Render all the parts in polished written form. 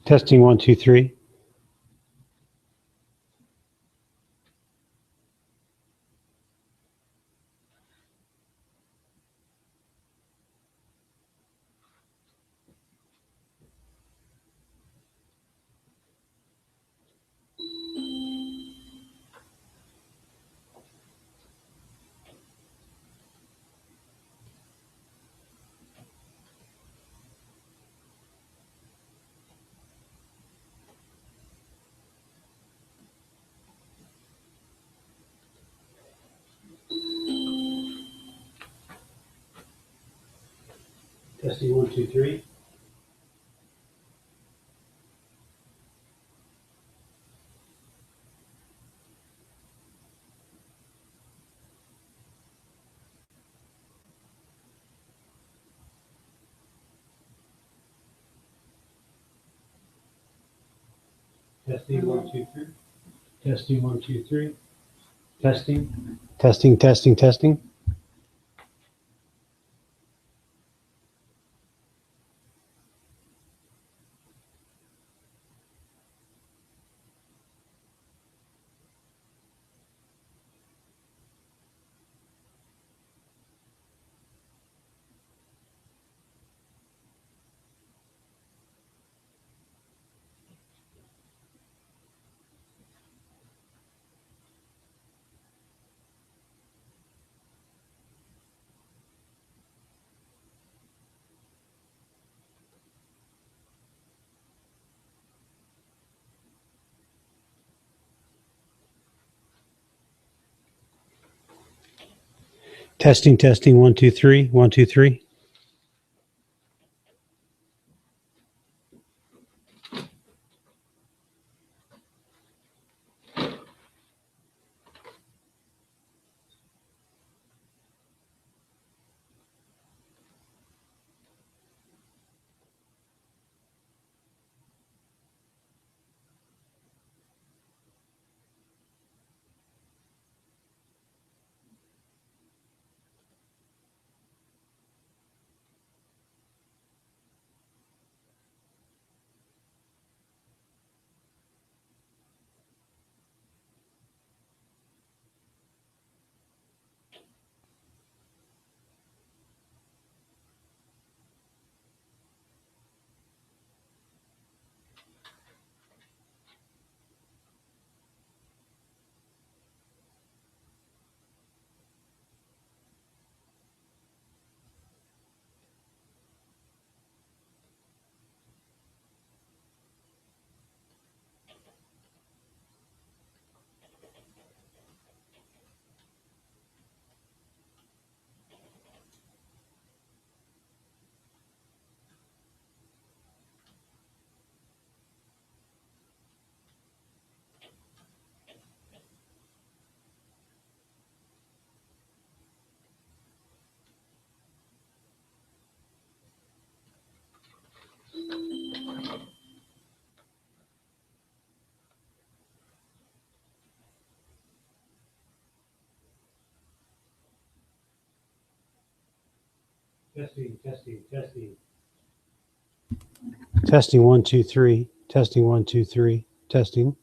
Testing 1, 2, 3. Testing 1, 2, 3. Testing 1, 2, 3. Testing 1, 2, 3. Testing. Testing, testing, testing. Testing, testing, 1, 2, 3. 1, 2, 3. Testing, testing, testing. Testing 1, 2, 3. Testing 1, 2, 3. Testing.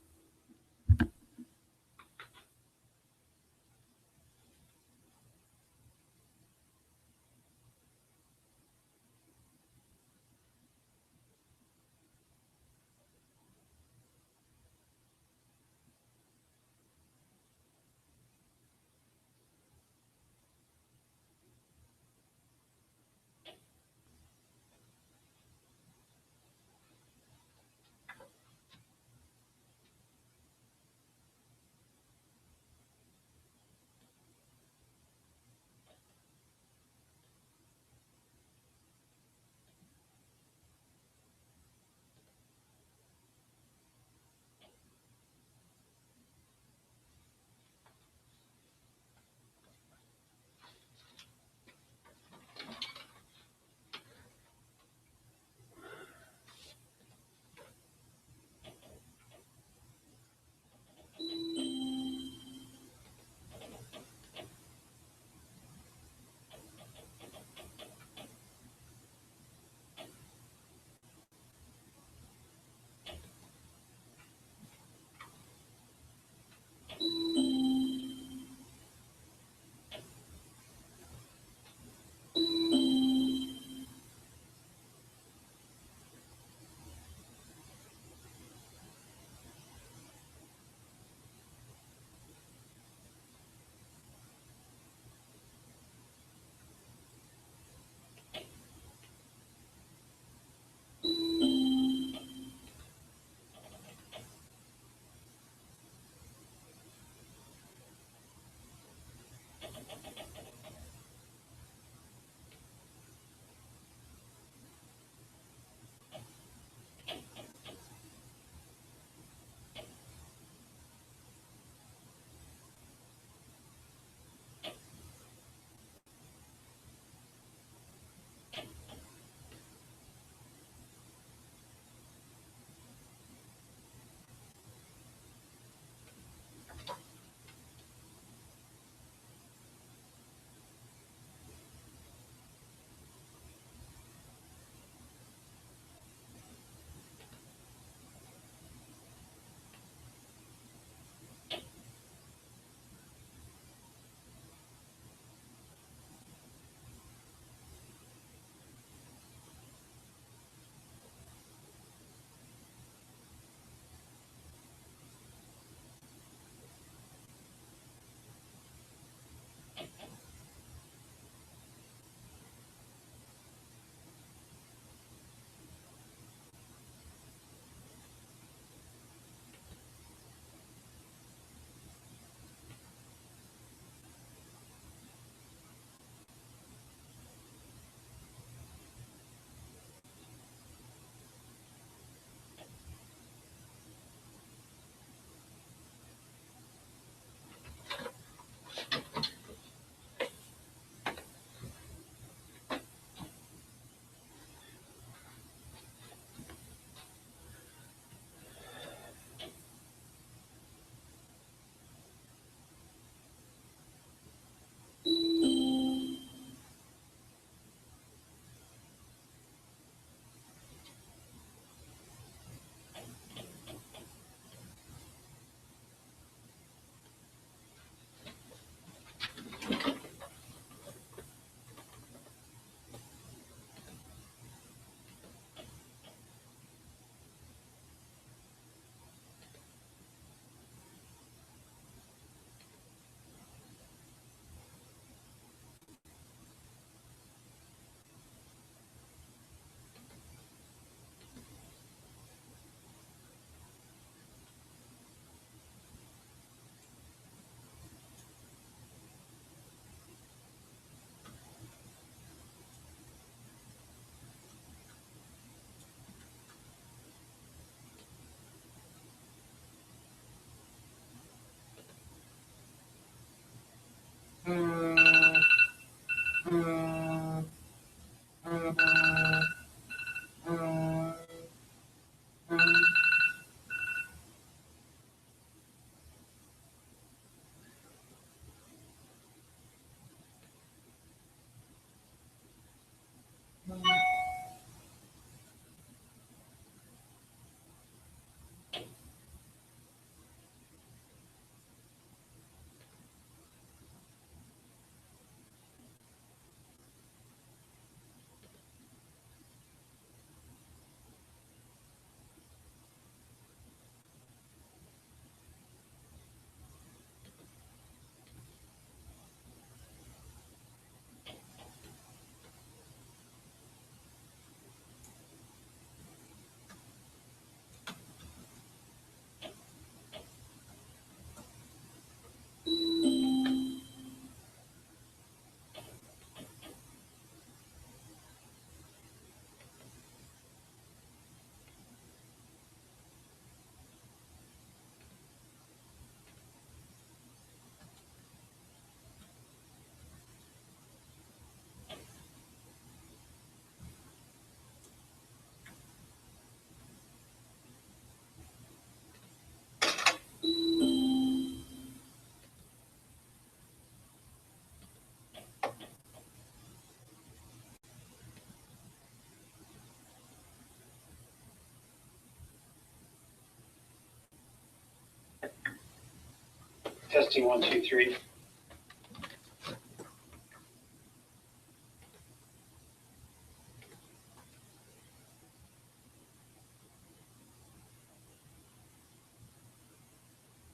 Testing 1 2 3.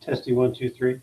Testing 1 2 3.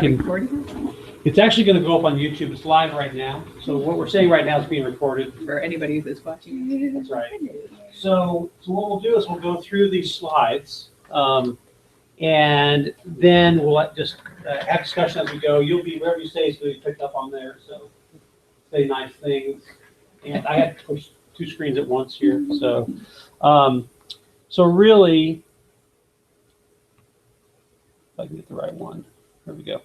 can. Recording It's actually going to go up on YouTube. It's live right now. So what we're saying right now is being recorded. for anybody who's watching. That's right. So what we'll do is we'll go through these slides, and then we'll just have discussion as we go. You'll be, wherever you say is going to be picked up on there. So say nice things. And I have to push 2 screens at once here. So, so really, if I can get the right one. There we go.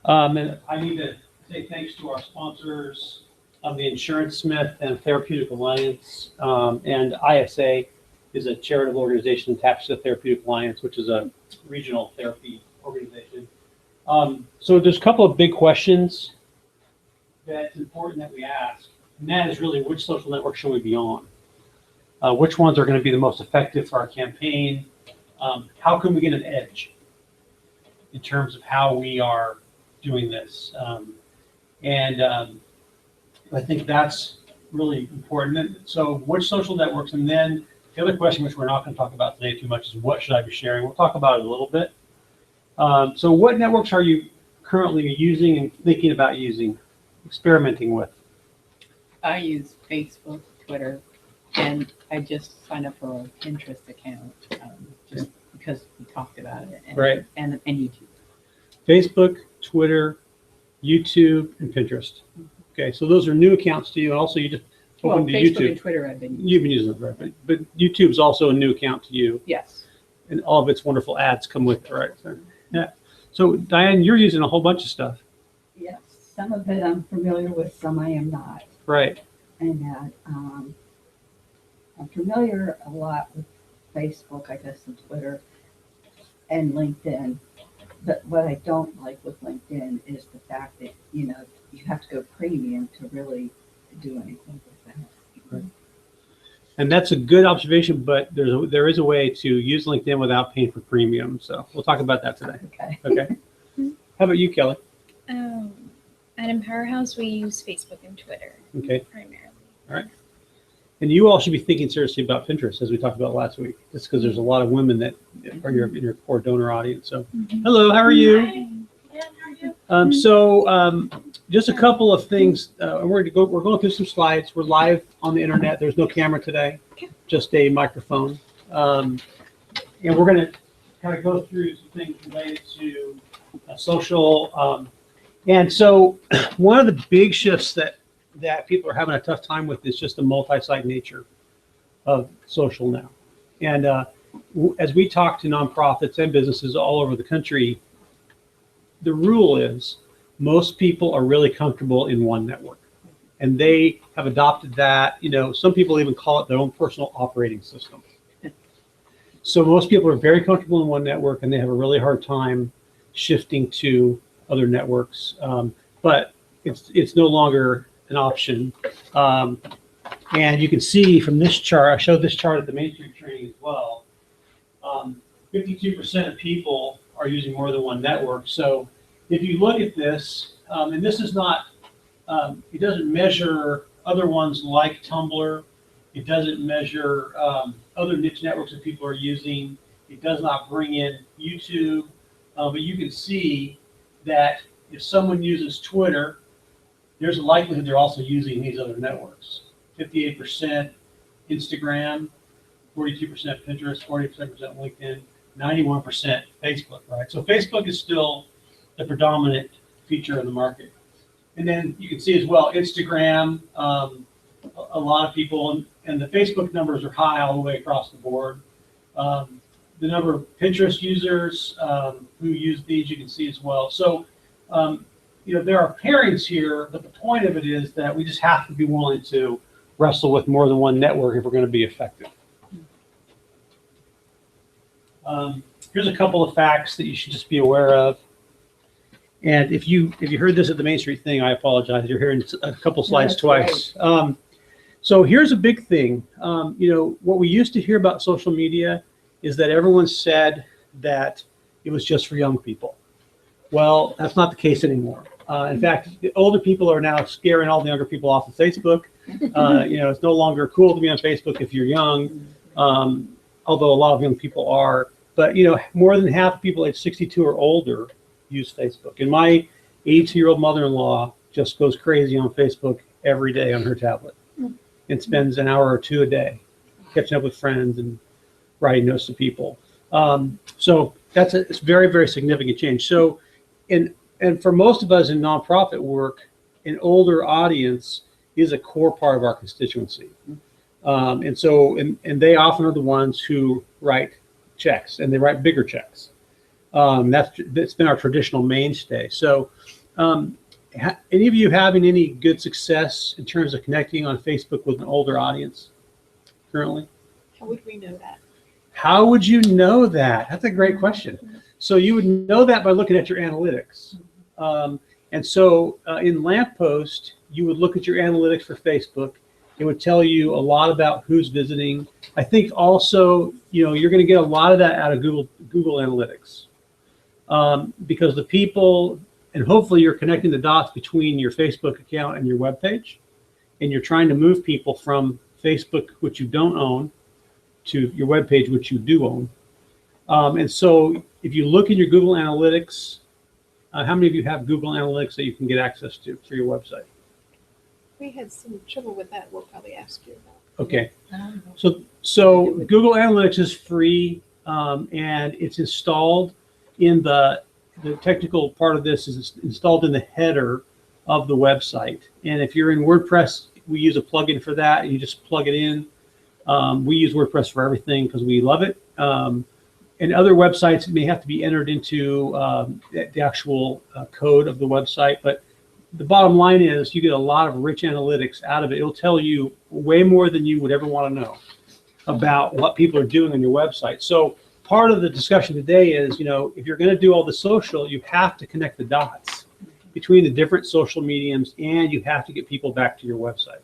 And I need to say thanks to our sponsors, the Insurance Smith and Therapeutic Alliance, and ISA is a charitable organization attached to the Therapeutic Alliance, which is a regional therapy organization. So there's a couple of big questions that's important that we ask, and that is really which social network should we be on? Which ones are going to be the most effective for our campaign? How can we get an edge in terms of how we are doing this? I think that's really important. So which social networks, and then the other question, which we're not going to talk about today too much, is what should I be sharing? We'll talk about it a little bit. So what networks are you currently using and thinking about using, experimenting with? I use Facebook, Twitter, and I just signed up for a Pinterest account just because we talked about it. And, Right. And YouTube. Facebook, Twitter, YouTube, and Pinterest. Okay, so those are new accounts to you. Also, you just Well, opened to Facebook YouTube. and Twitter I've been using. You've been using it, right? But YouTube is also a new account to you, Yes. and all of its wonderful ads come with it, right? So, yeah. So Diane, you're using a whole bunch of stuff, Yes, some of it I'm familiar with, some I am not. right? And that I'm familiar a lot with Facebook, I guess, and Twitter and LinkedIn. But what I don't like with LinkedIn is the fact that, you have to go premium to really do anything with that. And that's a good observation, but there is a way to use LinkedIn without paying for premium. So we'll talk about that today. Okay. Okay. How about you, Kelly? At Empower House, we use Facebook and Twitter Okay. primarily. And you all should be thinking seriously about Pinterest, as we talked about last week, just because there's a lot of women that are your core donor audience. So, hello, how are you? Hi. Yeah, how are you? Just a couple of things. We're going through some slides. We're live on the internet. There's no camera today, just a microphone. And we're going to kind of go through some things related to social. And so one of the big shifts that people are having a tough time with is just the multi-site nature of social now. And as we talk to nonprofits and businesses all over the country, the rule is most people are really comfortable in one network. And they have adopted that. Some people even call it their own personal operating system. So most people are very comfortable in one network, and they have a really hard time shifting to other networks. But it's no longer an option. And you can see from this chart, I showed this chart at the Main Street training as well. 52% of people are using more than one network. So if you look at this, and this is not, it doesn't measure other ones like Tumblr. It doesn't measure other niche networks that people are using. It does not bring in YouTube. But you can see that if someone uses Twitter, there's a likelihood they're also using these other networks. 58% Instagram, 42% Pinterest, 40% LinkedIn, 91% Facebook, right? So Facebook is still the predominant feature in the market. And then you can see as well, Instagram, a lot of people, and the Facebook numbers are high all the way across the board. The number of Pinterest users who use these, you can see as well. So, there are pairings here, but the point of it is that we just have to be willing to wrestle with more than one network if we're going to be effective. Here's a couple of facts that you should just be aware of. And if you heard this at the Main Street thing, I apologize. You're hearing a couple slides twice. So here's a big thing. What we used to hear about social media is that everyone said that it was just for young people. Well, that's not the case anymore. In fact, the older people are now scaring all the younger people off of Facebook. It's no longer cool to be on Facebook if you're young. although a lot of young people are, but you know, more than half of people age 62 or older use Facebook. And my 82-year-old mother-in-law just goes crazy on Facebook every day on her tablet and spends an hour or two a day catching up with friends and writing notes to people. So it's very, very significant change. So, and for most of us in nonprofit work, an older audience is a core part of our constituency. And they often are the ones who write checks, and they write bigger checks. That's been our traditional mainstay. So any of you having any good success in terms of connecting on Facebook with an older audience currently? How would we know that? How would you know that? That's a great question. So you would know that by looking at your analytics. And so in Lamppost, you would look at your analytics for Facebook. It would tell you a lot about who's visiting. I think also, you know, you're going to get a lot of that out of Google Analytics, because the people, and hopefully you're connecting the dots between your Facebook account and your web page, and you're trying to move people from Facebook, which you don't own, to your web page, which you do own. And so if you look in your Google Analytics, how many of you have Google Analytics that you can get access to through your website? We had some trouble with that. We'll probably ask you about. Okay. So Google Analytics is free, and it's installed in the technical part of this is installed in the header of the website. And if you're in WordPress, we use a plugin for that, and you just plug it in. We use WordPress for everything because we love it. And other websites may have to be entered into the actual code of the website. But the bottom line is you get a lot of rich analytics out of it. It'll tell you way more than you would ever want to know about what people are doing on your website. So part of the discussion today is, you know, if you're going to do all the social, you have to connect the dots between the different social mediums, and you have to get people back to your website.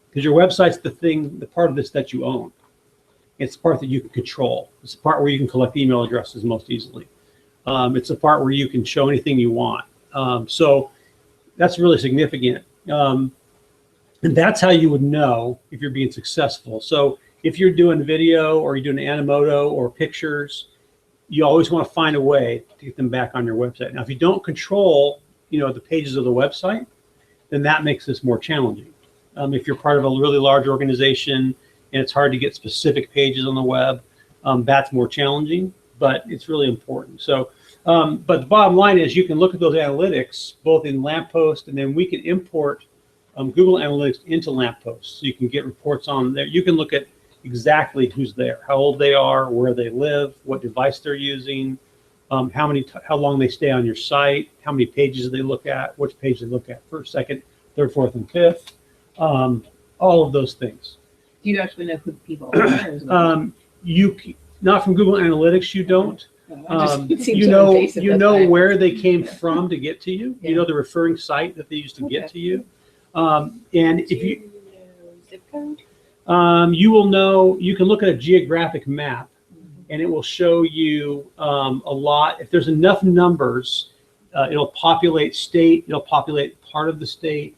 Because your website's the part of this that you own. It's the part that you can control. It's the part where you can collect email addresses most easily. It's the part where you can show anything you want. So that's really significant. And that's how you would know if you're being successful. So if you're doing video or you're doing Animoto or pictures, you always want to find a way to get them back on your website. Now, if you don't control, you know, the pages of the website, then that makes this more challenging. If you're part of a really large organization and it's hard to get specific pages on the web, that's more challenging, but it's really important. So, but the bottom line is you can look at those analytics both in Lamppost, and then we can import Google Analytics into Lamppost. So you can get reports on there. You can look at exactly who's there, how old they are, where they live, what device they're using, how long they stay on your site, how many pages they look at, which page they look at, first, second, third, fourth, and fifth, all of those things. Do you actually know who the people are as well? Not from Google Analytics, you don't. It seems You so know, invasive, you that's know why. where they came from to get to you. Yeah. You know the referring site that they used to get Okay. to you. And if Do you know zip code? you will know, you can look at a geographic map, and it will show you a lot. If there's enough numbers, it'll populate state, it'll populate part of the state.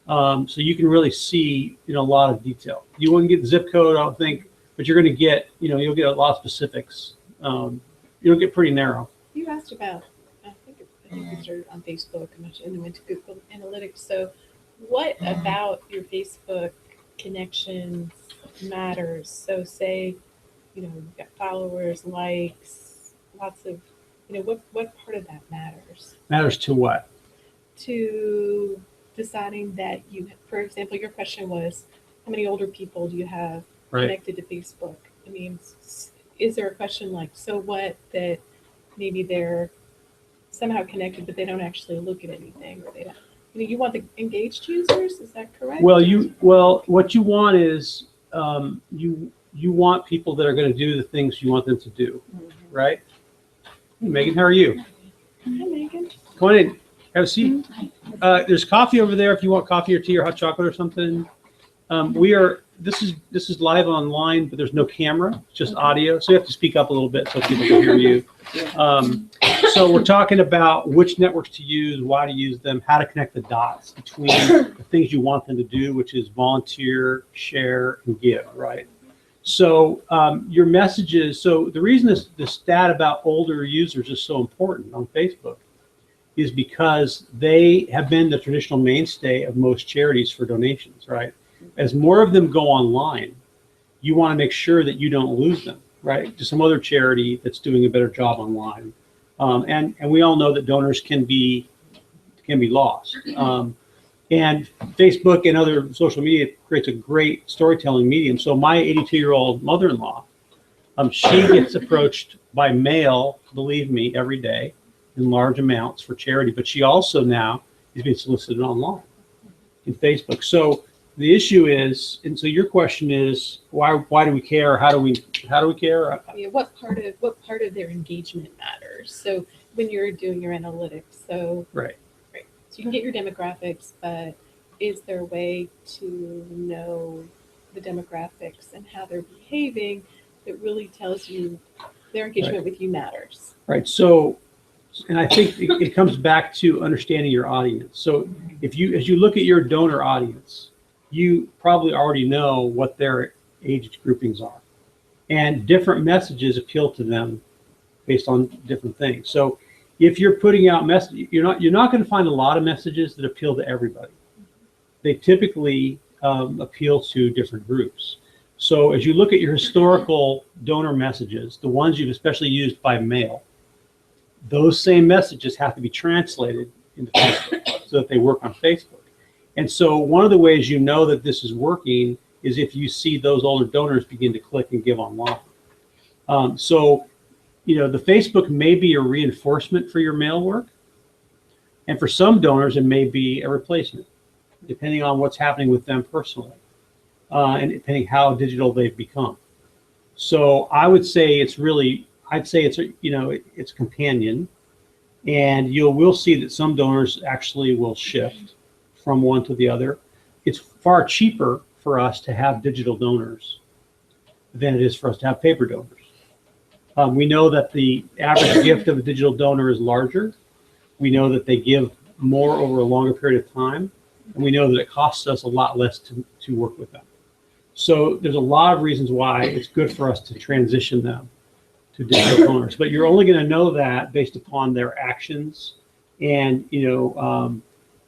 So you can really see, you know, a lot of detail. You wouldn't get zip code, I don't think, but you're going to get, you know, you'll get a lot of specifics. You'll get pretty narrow. You asked about, I think we started on Facebook and then went to Google Analytics. So what about your Facebook connections matters? So say, you know, you've got followers, likes, lots of, you know, what part of that matters Matters to what? to deciding that you, for example, your question was, how many older people do you have Right. connected to Facebook? I mean, is there a question like, so what, that maybe they're somehow connected, but they don't actually look at anything, or they don't, you know, you want the engaged users, is that correct? Well, what you want is you want people that are going to do the things you want them to do, right? Hey, Megan, how are you? Hi, Megan. Come on in, have a seat. There's coffee over there if you want coffee or tea or hot chocolate or something. This is live online, but there's no camera, it's just audio, so you have to speak up a little bit so people can hear you. So we're talking about which networks to use, why to use them, how to connect the dots between the things you want them to do, which is volunteer, share, and give, right? So your messages, so the reason the stat about older users is so important on Facebook is because they have been the traditional mainstay of most charities for donations, right? As more of them go online, you want to make sure that you don't lose them, right, to some other charity that's doing a better job online. And we all know that donors can be lost. And Facebook and other social media creates a great storytelling medium. So my 82-year-old mother-in-law, she gets approached by mail, believe me, every day in large amounts for charity. But she also now is being solicited online in Facebook. So the issue is, and so your question is, why do we care? How do we care? Yeah, what part of their engagement matters? So when you're doing your analytics, so Right. so you can get your demographics, but is there a way to know the demographics and how they're behaving that really tells you their engagement with you matters? Right. So, and I think it comes back to understanding your audience. So as you look at your donor audience, you probably already know what their age groupings are, and different messages appeal to them based on different things. So if you're putting out messages, you're not going to find a lot of messages that appeal to everybody. They typically appeal to different groups. So as you look at your historical donor messages, the ones you've especially used by mail, those same messages have to be translated into Facebook so that they work on Facebook. And so one of the ways you know that this is working is if you see those older donors begin to click and give online. So the Facebook may be a reinforcement for your mail work, and for some donors it may be a replacement, depending on what's happening with them personally, and depending how digital they've become. So I would say it's it's a companion, and we'll see that some donors actually will shift from one to the other. It's far cheaper for us to have digital donors than it is for us to have paper donors. We know that the average gift of a digital donor is larger. We know that they give more over a longer period of time, and we know that it costs us a lot less to work with them. So there's a lot of reasons why it's good for us to transition them to digital donors, but you're only going to know that based upon their actions, and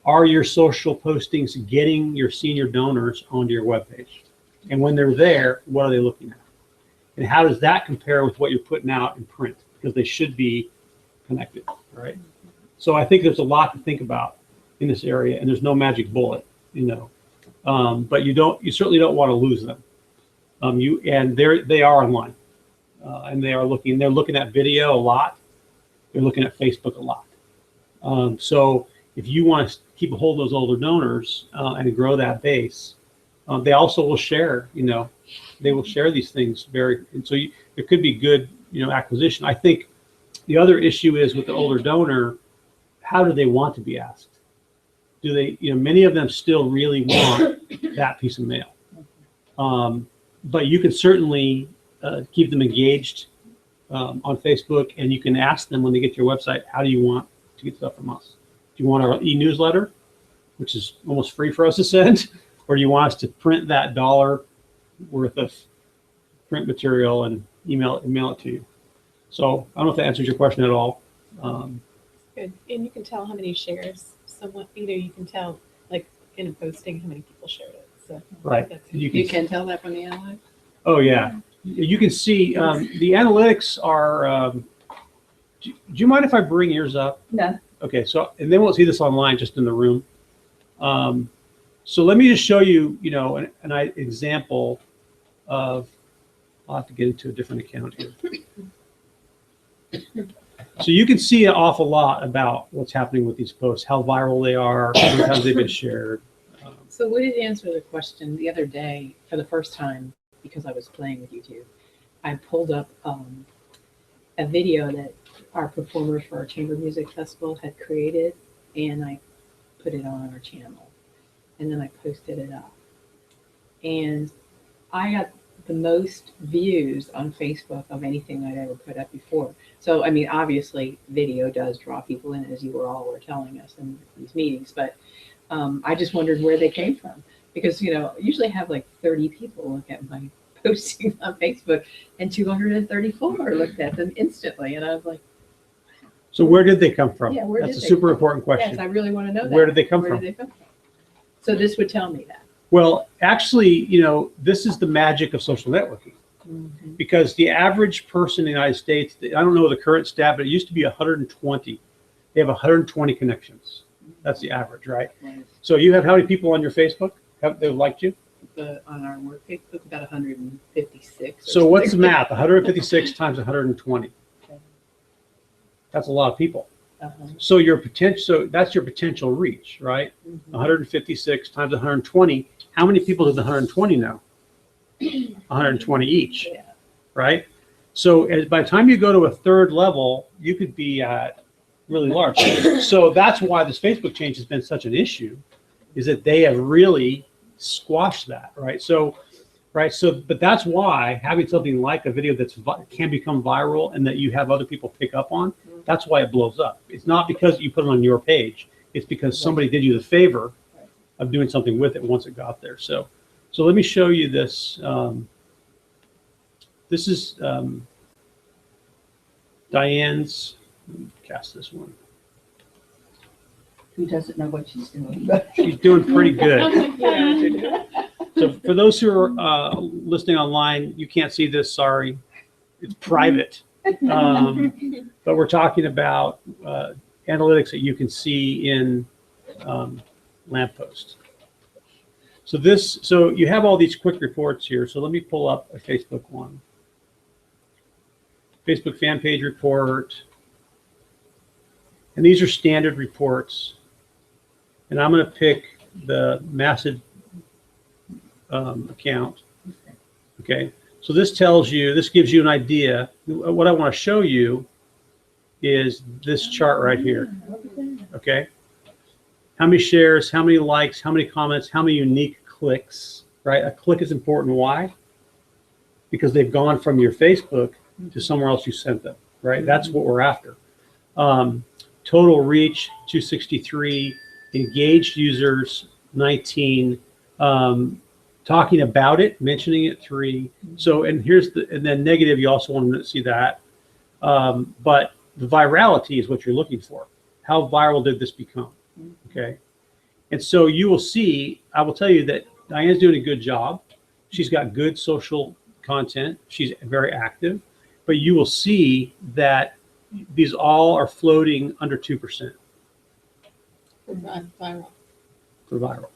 are your social postings getting your senior donors onto your webpage? And when they're there, what are they looking at? And how does that compare with what you're putting out in print? Because they should be connected, right? So I think there's a lot to think about in this area, and there's no magic bullet, but you certainly don't want to lose them. They are online, and they're looking at video a lot. They're looking at Facebook a lot. So if you want to keep a hold of those older donors and grow that base, they also will share. They will share these things and so there could be good, acquisition. I think the other issue is with the older donor, how do they want to be asked? Do they, many of them still really want that piece of mail. But you can certainly keep them engaged on Facebook, and you can ask them when they get to your website, how do you want to get stuff from us? Do you want our e-newsletter, which is almost free for us to send, or do you want us to print that $1 worth of print material and mail it to you? So I don't know if that answers your question at all. Good. And you can tell how many shares someone, you can tell, like in a posting, how many people shared it. So Right. You can tell that from the analytics? Oh, yeah. You can see the analytics are. Do you mind if I bring yours up? No. Okay. So, and then we'll see this online just in the room. So let me just show you, an example of. I'll have to get into a different account here. So you can see an awful lot about what's happening with these posts, how viral they are, how many times they've been shared. So we did answer the question the other day for the first time because I was playing with YouTube. I pulled up a video that our performers for our chamber music festival had created, and I put it on our channel, and then I posted it up. And I got the most views on Facebook of anything I'd ever put up before. So, I mean, obviously video does draw people in, as you were telling us in these meetings, but I just wondered where they came from, because, usually I have like 30 people look at my posting on Facebook, and 234 looked at them instantly, and I was like, So where did they come from? Yeah, where That's did a they super come important yes, question. I really want to know that. Where did they come Where from? did they come from? So this would tell me that. Well, actually, this is the magic of social networking. Because the average person in the United States, I don't know the current stat, but it used to be 120. They have 120 connections. That's the average, right? So you have how many people on your Facebook have they liked you? On our work Facebook, about 156. or So what's the something. math? 156 times 120. That's a lot of people. Uh-huh. So your potential, so that's your potential reach, right? Mhm. 156 times 120. How many people does the 120 know? 120 each, Yeah. right? So by the time you go to a third level, you could be at really large. So that's why this Facebook change has been such an issue, is that they have really squashed that, right? So, but that's why having something like a video that's can become viral and that you have other people pick up on, that's why it blows up. It's not because you put it on your page. It's because somebody did you the favor of doing something with it once it got there. So let me show you this. This is Diane's. Let me cast this one. Who doesn't know what she's doing? She's doing pretty good. Yeah. So for those who are listening online, you can't see this. Sorry, it's private. But we're talking about analytics that you can see in Lamppost. So you have all these quick reports here. So let me pull up a Facebook one. Facebook fan page report. And these are standard reports. And I'm going to pick the massive account. Okay. So this gives you an idea. What I want to show you is this chart right here. Okay. How many shares, how many likes, how many comments, how many unique clicks, right? A click is important. Why? Because they've gone from your Facebook to somewhere else you sent them, right? That's what we're after. Total reach, 263. Engaged users, 19. Talking about it, mentioning it, 3. So, and then negative, you also want to see that. But the virality is what you're looking for. How viral did this become? Okay. And so you will see, I will tell you that Diane's doing a good job. She's got good social content. She's very active, but you will see that these all are floating under 2% Viral. for viral,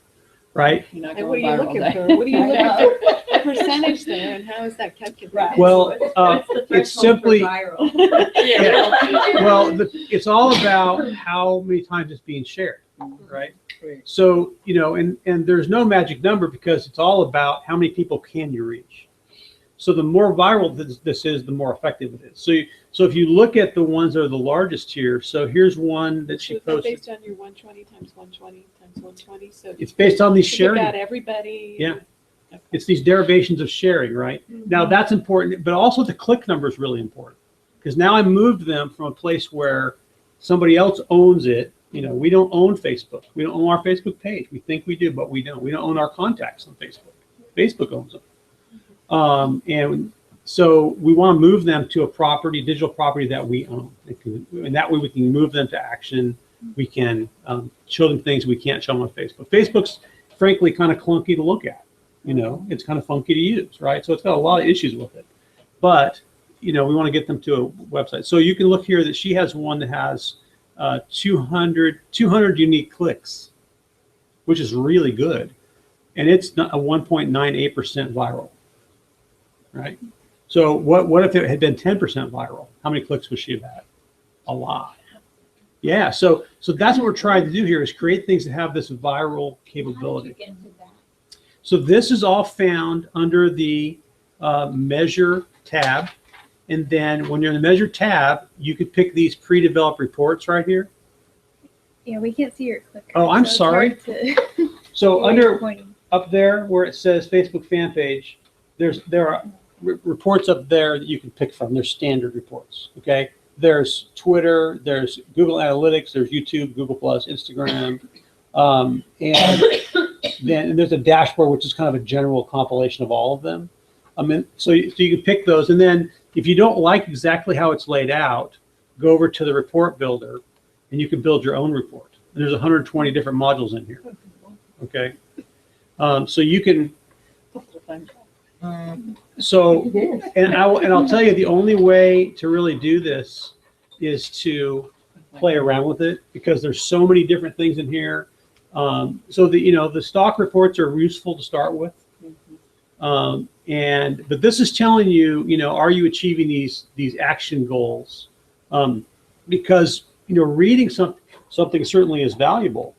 right? You're not And going what are you viral looking then. for? What are you looking for? A percentage there, and how is that calculated? Well, it's simply, yeah, well, it's all about how many times it's being shared, right? So, and there's no magic number because it's all about how many people can you reach. So the more viral this is, the more effective it is. So if you look at the ones that are the largest here, so here's one that she So is that posted. based on your 120 times 120 times 120? So It's based on these you sharing. got everybody. Yeah. It's these derivations of sharing, right? Now that's important, but also the click number is really important because now I moved them from a place where somebody else owns it. We don't own Facebook. We don't own our Facebook page. We think we do, but we don't. We don't own our contacts on Facebook. Facebook owns them. And so we want to move them to a digital property that we own. And that way we can move them to action. We can show them things we can't show them on Facebook. Facebook's frankly kind of clunky to look at. It's kind of funky to use, right? So it's got a lot of issues with it. But, we want to get them to a website. So you can look here that she has one that has 200 unique clicks, which is really good. And it's not a 1.98% viral, right? So what if it had been 10% viral? How many clicks would she have had? A lot. Yeah, so that's what we're trying to do here is create things that have this viral capability. So this is all found under the Measure tab. And then when you're in the Measure tab, you could pick these pre-developed reports right here. Yeah, we can't see your clicker. Oh, I'm so it's sorry. hard to- So where you're under pointing. up there where it says Facebook fan page, there are reports up there that you can pick from. There's standard reports, okay? There's Twitter, there's Google Analytics, there's YouTube, Google Plus, Instagram, and then there's a dashboard, which is kind of a general compilation of all of them. So you can pick those, and then if you don't like exactly how it's laid out, go over to the report builder, and you can build your own report. And there's 120 different modules in here. Okay, so you can. So, and I'll tell you, the only way to really do this is to play around with it, because there's so many different things in here. So the stock reports are useful to start with. But this is telling you, are you achieving these action goals? Because, reading something certainly is valuable,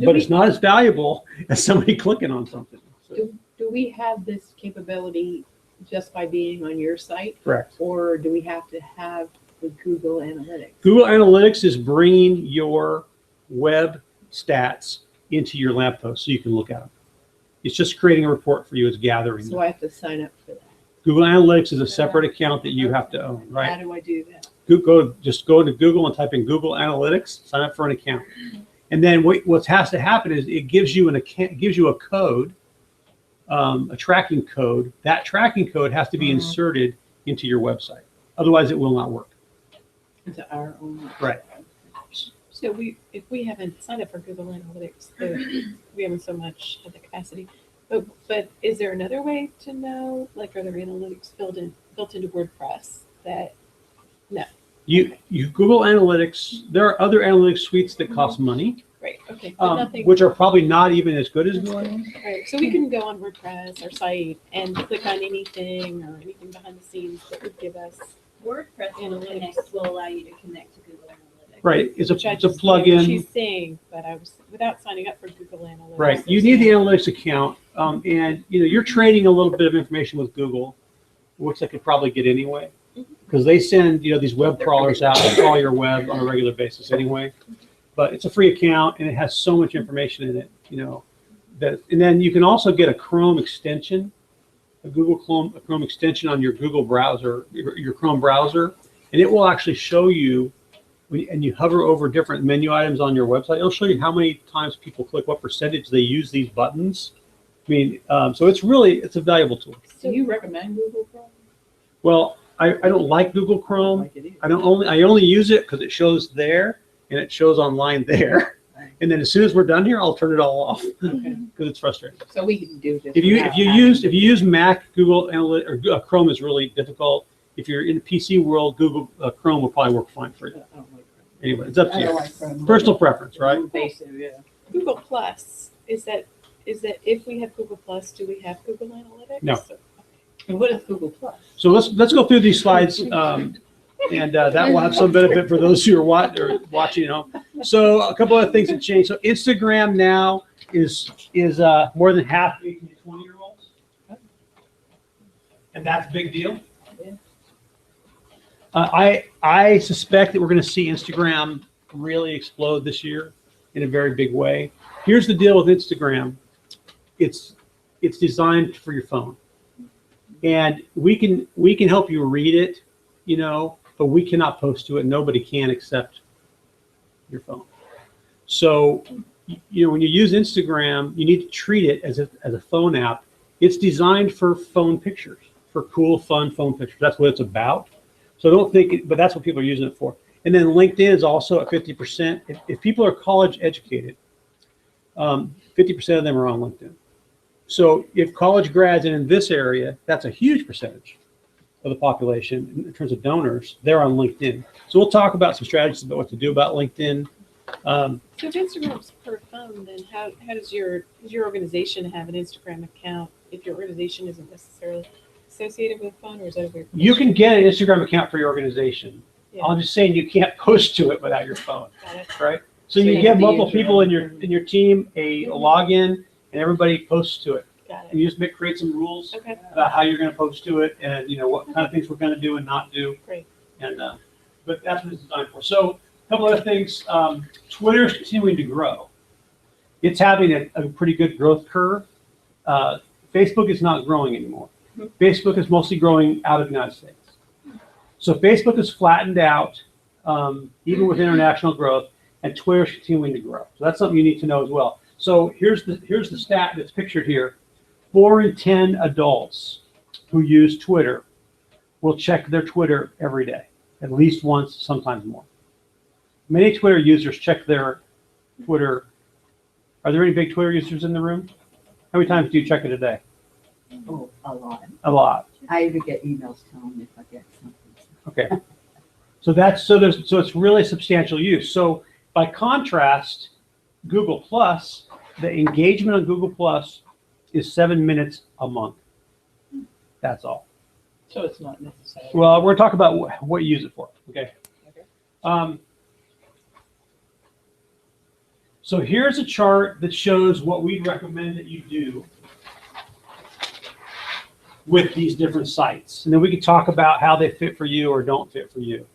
but it's not as valuable as somebody clicking on something. So, Do we have this capability just by being on your site, correct. or do we have to have the Google Analytics? Google Analytics is bringing your web stats into your Lamppost so you can look at them. It's just creating a report for you. It's gathering So them. I have to sign up for that. Google Analytics is a separate account that you have to own, How right? do I do that? Just go to Google and type in Google Analytics, sign up for an account. And then what has to happen is it gives you a code, a tracking code. That tracking code has to be inserted into your website. Otherwise, it will not work. Into our own. Right. So if we haven't signed up for Google Analytics, we haven't so much of the capacity. But is there another way to know? Like, are there analytics built into WordPress that? No. You Google Analytics. There are other analytics suites that cost money, Right. Okay. But nothing. which are probably not even as good as Google Analytics. Right. So we can go on WordPress, our site, and click on anything or anything behind the scenes that would give us. WordPress Analytics. Connect will allow you to connect to Google Analytics. Right. It's a which I it's a just know what plugin. she's saying, but I was without signing up for Google Analytics. Right. You need the analytics account, and you're trading a little bit of information with Google, which they could probably get anyway, because they send these web crawlers out to crawl your web on a regular basis anyway. But it's a free account, and it has so much information in it, and then you can also get a Chrome extension, a Chrome extension on your Google browser, your Chrome browser, and it will actually show you. And you hover over different menu items on your website, it'll show you how many times people click, what percentage they use these buttons. I mean, so it's a valuable tool. Do you recommend Google Chrome? Well, I don't like Google Chrome. Like it is. I only use it because it shows there and it shows online there. And then as soon as we're done here, I'll turn it all off Okay. because it's frustrating. So we can do this. If you without use Mac, Google Analytics or Chrome is really difficult. If you're in the PC world, Google Chrome will probably work fine for you. I don't like Chrome. Anyway, it's up to I don't you. like Chrome. Personal preference, right? Basic, yeah. Google Plus is that if we have Google Plus, do we have Google Analytics? No. And what is Google Plus? So let's go through these slides, and that will have some benefit for those who are watching. So a couple of things that changed. So Instagram now is more than half 18 to 20-year-olds, and that's a big deal. I suspect that we're going to see Instagram really explode this year in a very big way. Here's the deal with Instagram. It's designed for your phone. And we can help you read it, but we cannot post to it. Nobody can except your phone. So, when you use Instagram, you need to treat it as a phone app. It's designed for phone pictures, for cool, fun phone pictures. That's what it's about. So don't think but that's what people are using it for. And then LinkedIn is also at 50%. If people are college educated, 50% of them are on LinkedIn. So if college grads, and in this area, that's a huge percentage of the population in terms of donors, they're on LinkedIn. So we'll talk about some strategies about what to do about LinkedIn. So if Instagram's per phone, then how does your organization have an Instagram account if your organization isn't necessarily associated with a phone, or is that a weird You question? can get an Instagram account for your organization. Yeah. I'm just saying you can't post to it without your phone, Got it. right? So So you you give have to multiple use your people in own. your team a login, and everybody posts to it. Got And it. you just create some rules Okay. about how you're going to post to it, and what kind of things we're going to do and not do. Great. And but that's what it's designed for. So a couple other things. Twitter is continuing to grow. It's having a pretty good growth curve. Facebook is not growing anymore. Facebook is mostly growing out of the United States. So Facebook is flattened out, even with international growth, and Twitter is continuing to grow. So that's something you need to know as well. So here's the stat that's pictured here. 4 in 10 adults who use Twitter will check their Twitter every day, at least once, sometimes more. Many Twitter users check their Twitter. Are there any big Twitter users in the room? How many times do you check it a day? Oh, a lot. A lot. I even get emails telling me if I get something. Okay. So it's really substantial use. So by contrast, Google Plus, the engagement on Google Plus is 7 minutes a month. That's all. So it's not necessary. Well, we're talking about what you use it for. Okay. Okay. So here's a chart that shows what we'd recommend that you do with these different sites. And then we can talk about how they fit for you or don't fit for you.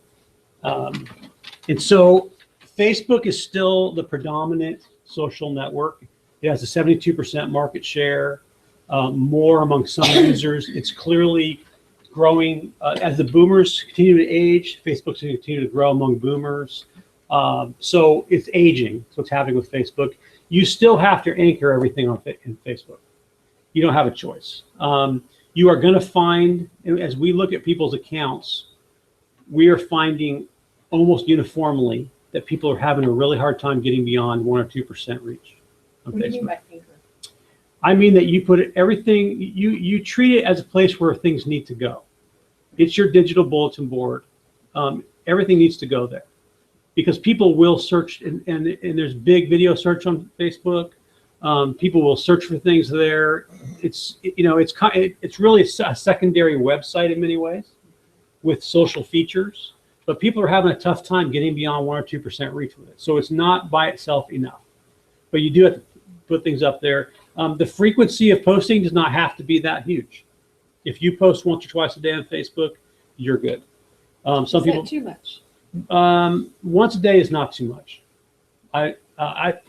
And so Facebook is still the predominant social network. It has a 72% market share, more among some users. It's clearly growing. As the boomers continue to age, Facebook's going to continue to grow among boomers. So it's aging. That's what's happening with Facebook. You still have to anchor everything in Facebook. You don't have a choice. You are going to find, as we look at people's accounts, we are finding almost uniformly that people are having a really hard time getting beyond 1 or 2% reach on What do you mean Facebook. by anchor? I mean that you put everything, you treat it as a place where things need to go. It's your digital bulletin board. Everything needs to go there because people will search, and there's big video search on Facebook. People will search for things there. It's really a secondary website in many ways with social features, but people are having a tough time getting beyond 1 or 2% reach with it. So it's not by itself enough, but you do have to put things up there. The frequency of posting does not have to be that huge. If you post once or twice a day on Facebook, you're good. Some Is that people, too much? once a day is not too much.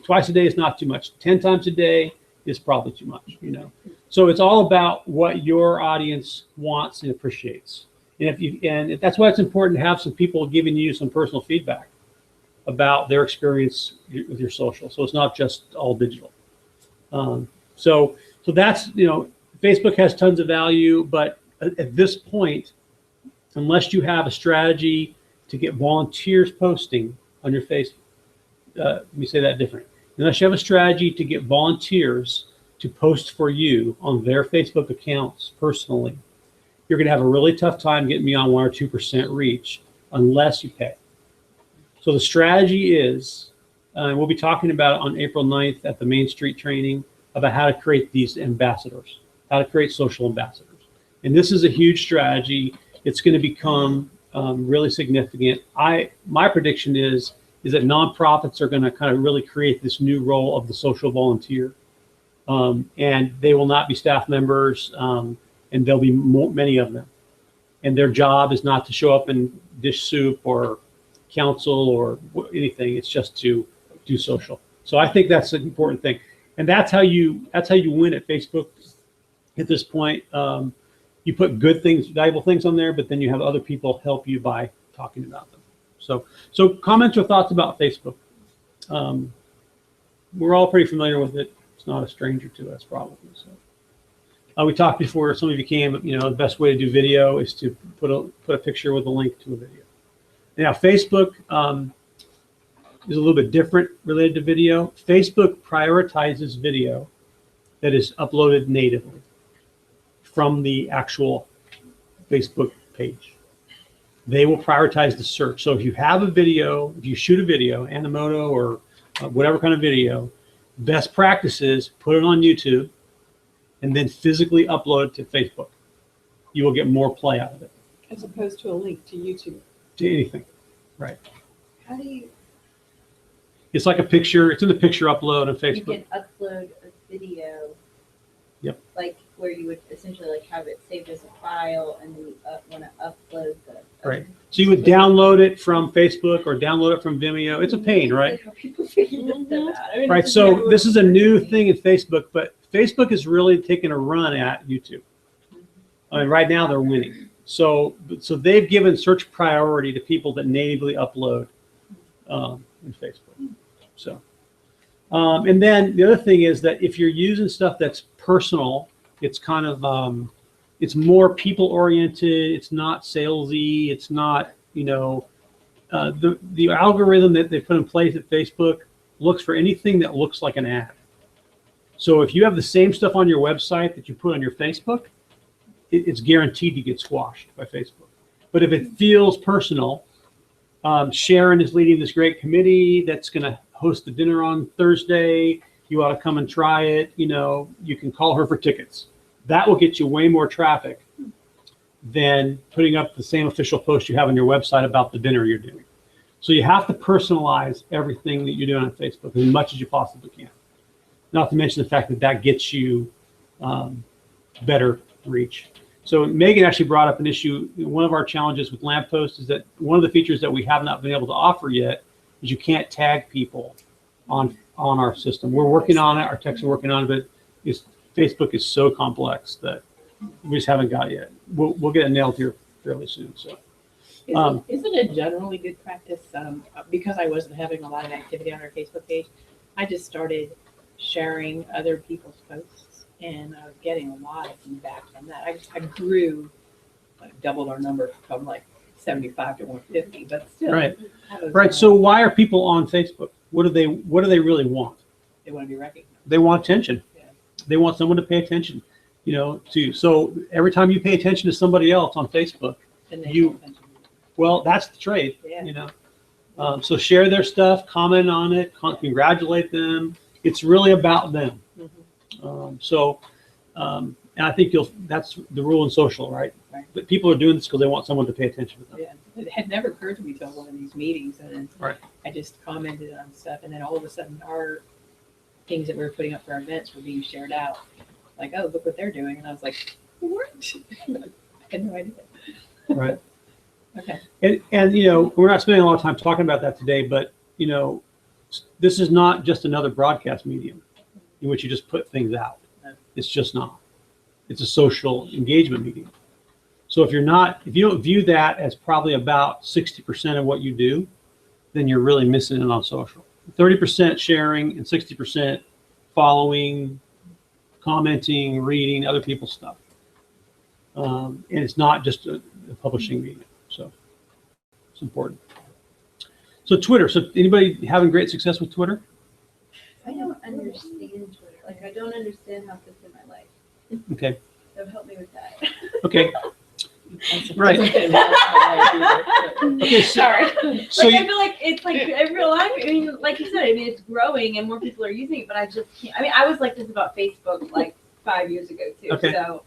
Twice a day is not too much. 10 times a day is probably too much, So it's all about what your audience wants and appreciates. And that's why it's important to have some people giving you some personal feedback about their experience with your social. So it's not just all digital. So that's, Facebook has tons of value, but at this point, unless you have a strategy to get volunteers posting on your Facebook, let me say that different. Unless you have a strategy to get volunteers to post for you on their Facebook accounts personally, you're going to have a really tough time getting beyond 1 or 2% reach unless you pay. So the strategy is, and we'll be talking about it on April 9th at the Main Street training about how to create these ambassadors, how to create social ambassadors. And this is a huge strategy. It's going to become really significant. My prediction is that nonprofits are going to kind of really create this new role of the social volunteer. And they will not be staff members, and there'll be many of them. And their job is not to show up and dish soup or counsel or anything. It's just to do social. So I think that's an important thing. And that's how you win at Facebook at this point. You put good things, valuable things on there, but then you have other people help you by talking about them. So comments or thoughts about Facebook. We're all pretty familiar with it. It's not a stranger to us, probably. So we talked before. Some of you came. The best way to do video is to put a picture with a link to a video. Now, Facebook is a little bit different related to video. Facebook prioritizes video that is uploaded natively from the actual Facebook page. They will prioritize the search. So if you have a video, if you shoot a video, Animoto or whatever kind of video, best practice is put it on YouTube and then physically upload it to Facebook. You will get more play out of it. As opposed to a link to YouTube. To anything, right? How do you, It's like a picture. It's in the picture upload on you Facebook. can upload a video? Yep. Like where you would essentially like have it saved as a file and then you want to upload the. Right. So you would download it from Facebook or download it from Vimeo. It's a pain, right? How people figure that out. I mean, Right. it's So never this is a really new easy. thing in Facebook, but Facebook is really taking a run at YouTube. I mean, right now they're winning. So they've given search priority to people that natively upload in Facebook. So, and then the other thing is that if you're using stuff that's personal, it's kind of It's more people oriented. It's not salesy. It's not, the algorithm that they put in place at Facebook looks for anything that looks like an ad. So if you have the same stuff on your website that you put on your Facebook, it's guaranteed to get squashed by Facebook. But if it feels personal, Sharon is leading this great committee that's going to host the dinner on Thursday. You ought to come and try it. You can call her for tickets. That will get you way more traffic than putting up the same official post you have on your website about the dinner you're doing. So you have to personalize everything that you're doing on Facebook as much as you possibly can. Not to mention the fact that that gets you better reach. So Megan actually brought up an issue. One of our challenges with Lamppost is that one of the features that we have not been able to offer yet is you can't tag people on our system. We're working on it. Our techs are working on it, but Facebook is so complex that we just haven't got it yet. We'll get it nailed here fairly soon. So. Isn't it generally good practice? Because I wasn't having a lot of activity on our Facebook page, I just started sharing other people's posts, and I was getting a lot of feedback from that. I grew, doubled our number from 75 to 150, but still. Right. Right. So why are people on Facebook? What do they really want? They want to be recognized. They want attention. Yeah. They want someone to pay attention, to. So every time you pay attention to somebody else on Facebook, And they You- pay attention. well, that's the trade, Yeah. So share their stuff, comment on it, congratulate them. It's really about them. Mhm. And I think that's the rule in social, right? Right. But people are doing this because they want someone to pay attention to them. Yeah, it had never occurred to me till one of these meetings, and then Right. I just commented on stuff, and then all of a sudden our things that we were putting up for our events were being shared out. Like, oh, look what they're doing, and I was like, what? I had no idea. Right. Okay. And we're not spending a lot of time talking about that today, but this is not just another broadcast medium in which you just put things out. No. It's just not. It's a social engagement medium. So if you don't view that as probably about 60% of what you do, then you're really missing it on social. 30% sharing and 60% following, commenting, reading other people's stuff. And it's not just a publishing medium. So it's important. So Twitter. So anybody having great success with Twitter? I don't understand Twitter. I don't understand how it fits in my life. Okay. So help me with that. Okay. Right. Okay. Sorry. So I feel like it's in real life. I mean, like you said, it's growing and more people are using it, but I just can't. I mean, I was like this about Facebook 5 years ago too. Okay. So.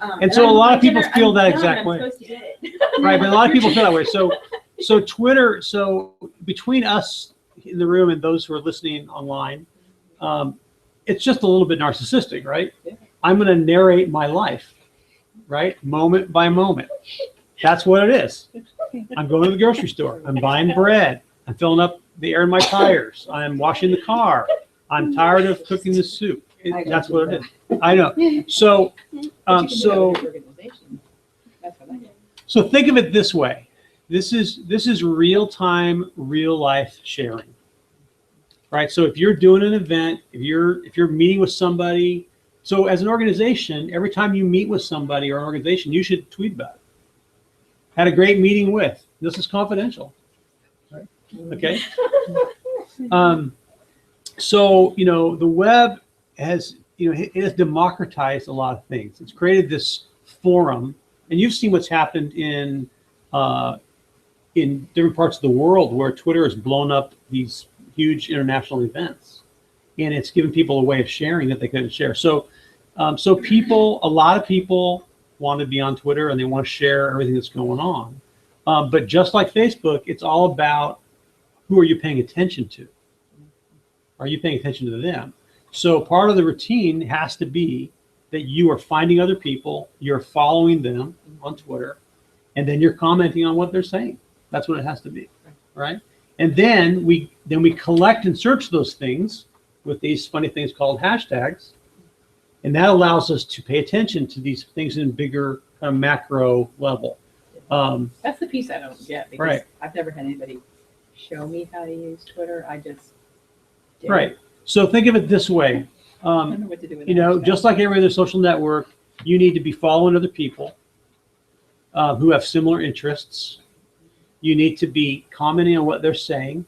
And so a lot of people feel that I'm exact done, way. I'm supposed to get it. Right, but a lot of people feel that way. So Twitter. So between us in the room and those who are listening online, it's just a little bit narcissistic, right? Yeah. I'm going to narrate my life, right, moment by moment. That's what it is. I'm going to the grocery store. I'm buying bread. I'm filling up the air in my tires. I'm washing the car. I'm tired of cooking the soup. That's what it is. I know. So, so think of it this way. This is real time, real life sharing, right? So if you're doing an event, if you're meeting with somebody, so as an organization, every time you meet with somebody or an organization, you should tweet about it. Had a great meeting with. This is confidential, right? Okay. So the web has it has democratized a lot of things. It's created this forum, and you've seen what's happened in different parts of the world where Twitter has blown up these huge international events, and it's given people a way of sharing that they couldn't share. So, a lot of people want to be on Twitter and they want to share everything that's going on. But just like Facebook, it's all about who are you paying attention to? Are you paying attention to them? So part of the routine has to be that you are finding other people, you're following them on Twitter, and then you're commenting on what they're saying. That's what it has to be, right? And then we collect and search those things with these funny things called hashtags, and that allows us to pay attention to these things in bigger kind of macro level. That's the piece I don't get, because Right. I've never had anybody show me how to use Twitter. I just did. Right. So think of it this way. I don't know what to do with Just like every other social network, you need to be following other people who have similar interests. You need to be commenting on what they're saying.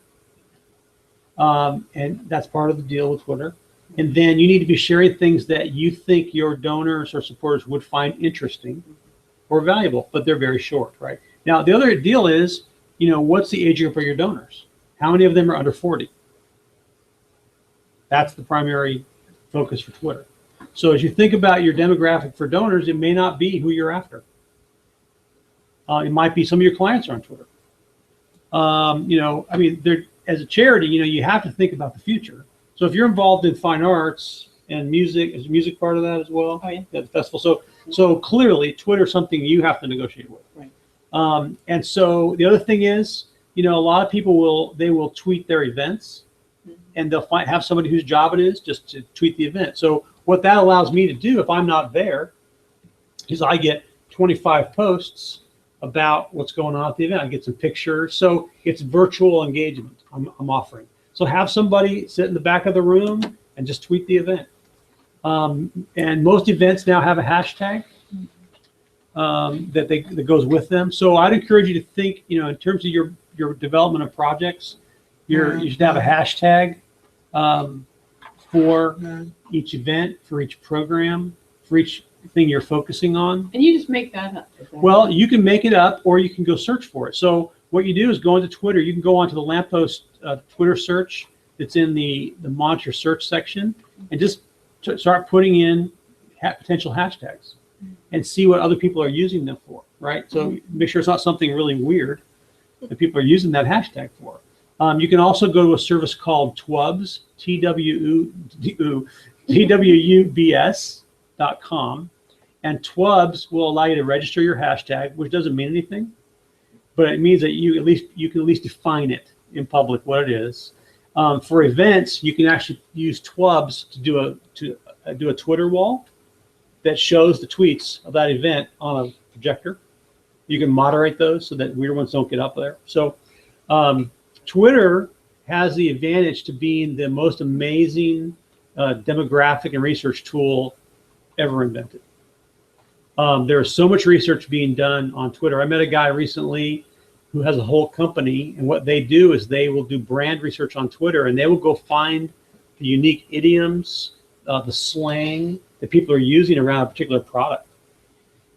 And that's part of the deal with Twitter. And then you need to be sharing things that you think your donors or supporters would find interesting or valuable, but they're very short, right? Now, the other deal is, what's the age group of your donors? How many of them are under 40? That's the primary focus for Twitter. So as you think about your demographic for donors, it may not be who you're after. It might be some of your clients are on Twitter. As a charity, you have to think about the future. So if you're involved in fine arts and music, is music part of that as well? Oh, yeah. The festival. So clearly, Twitter is something you have to negotiate with. Right. And so the other thing is, a lot of people will tweet their events, and they'll have somebody whose job it is just to tweet the event. So what that allows me to do, if I'm not there, is I get 25 posts about what's going on at the event. I get some pictures. So it's virtual engagement I'm offering. So have somebody sit in the back of the room and just tweet the event. And most events now have a hashtag that goes with them. So I'd encourage you to think, in terms of your development of projects, you should have a hashtag for each event, for each program, for each thing you're focusing on. And you just make that up. Well, you can make it up, or you can go search for it. So what you do is go into Twitter. You can go onto the Lamppost Twitter search that's in the monitor search section, and just start putting in potential hashtags and see what other people are using them for, right? So make sure it's not something really weird that people are using that hashtag for. You can also go to a service called TWUBS, TWUBS.com, and TWUBS will allow you to register your hashtag, which doesn't mean anything, but it means that you can at least define it in public what it is. For events, you can actually use TWUBS to do a Twitter wall that shows the tweets of that event on a projector. You can moderate those so that weird ones don't get up there. So Twitter has the advantage to being the most amazing demographic and research tool ever invented. There is so much research being done on Twitter. I met a guy recently who has a whole company, and what they do is they will do brand research on Twitter, and they will go find the unique idioms, the slang that people are using around a particular product.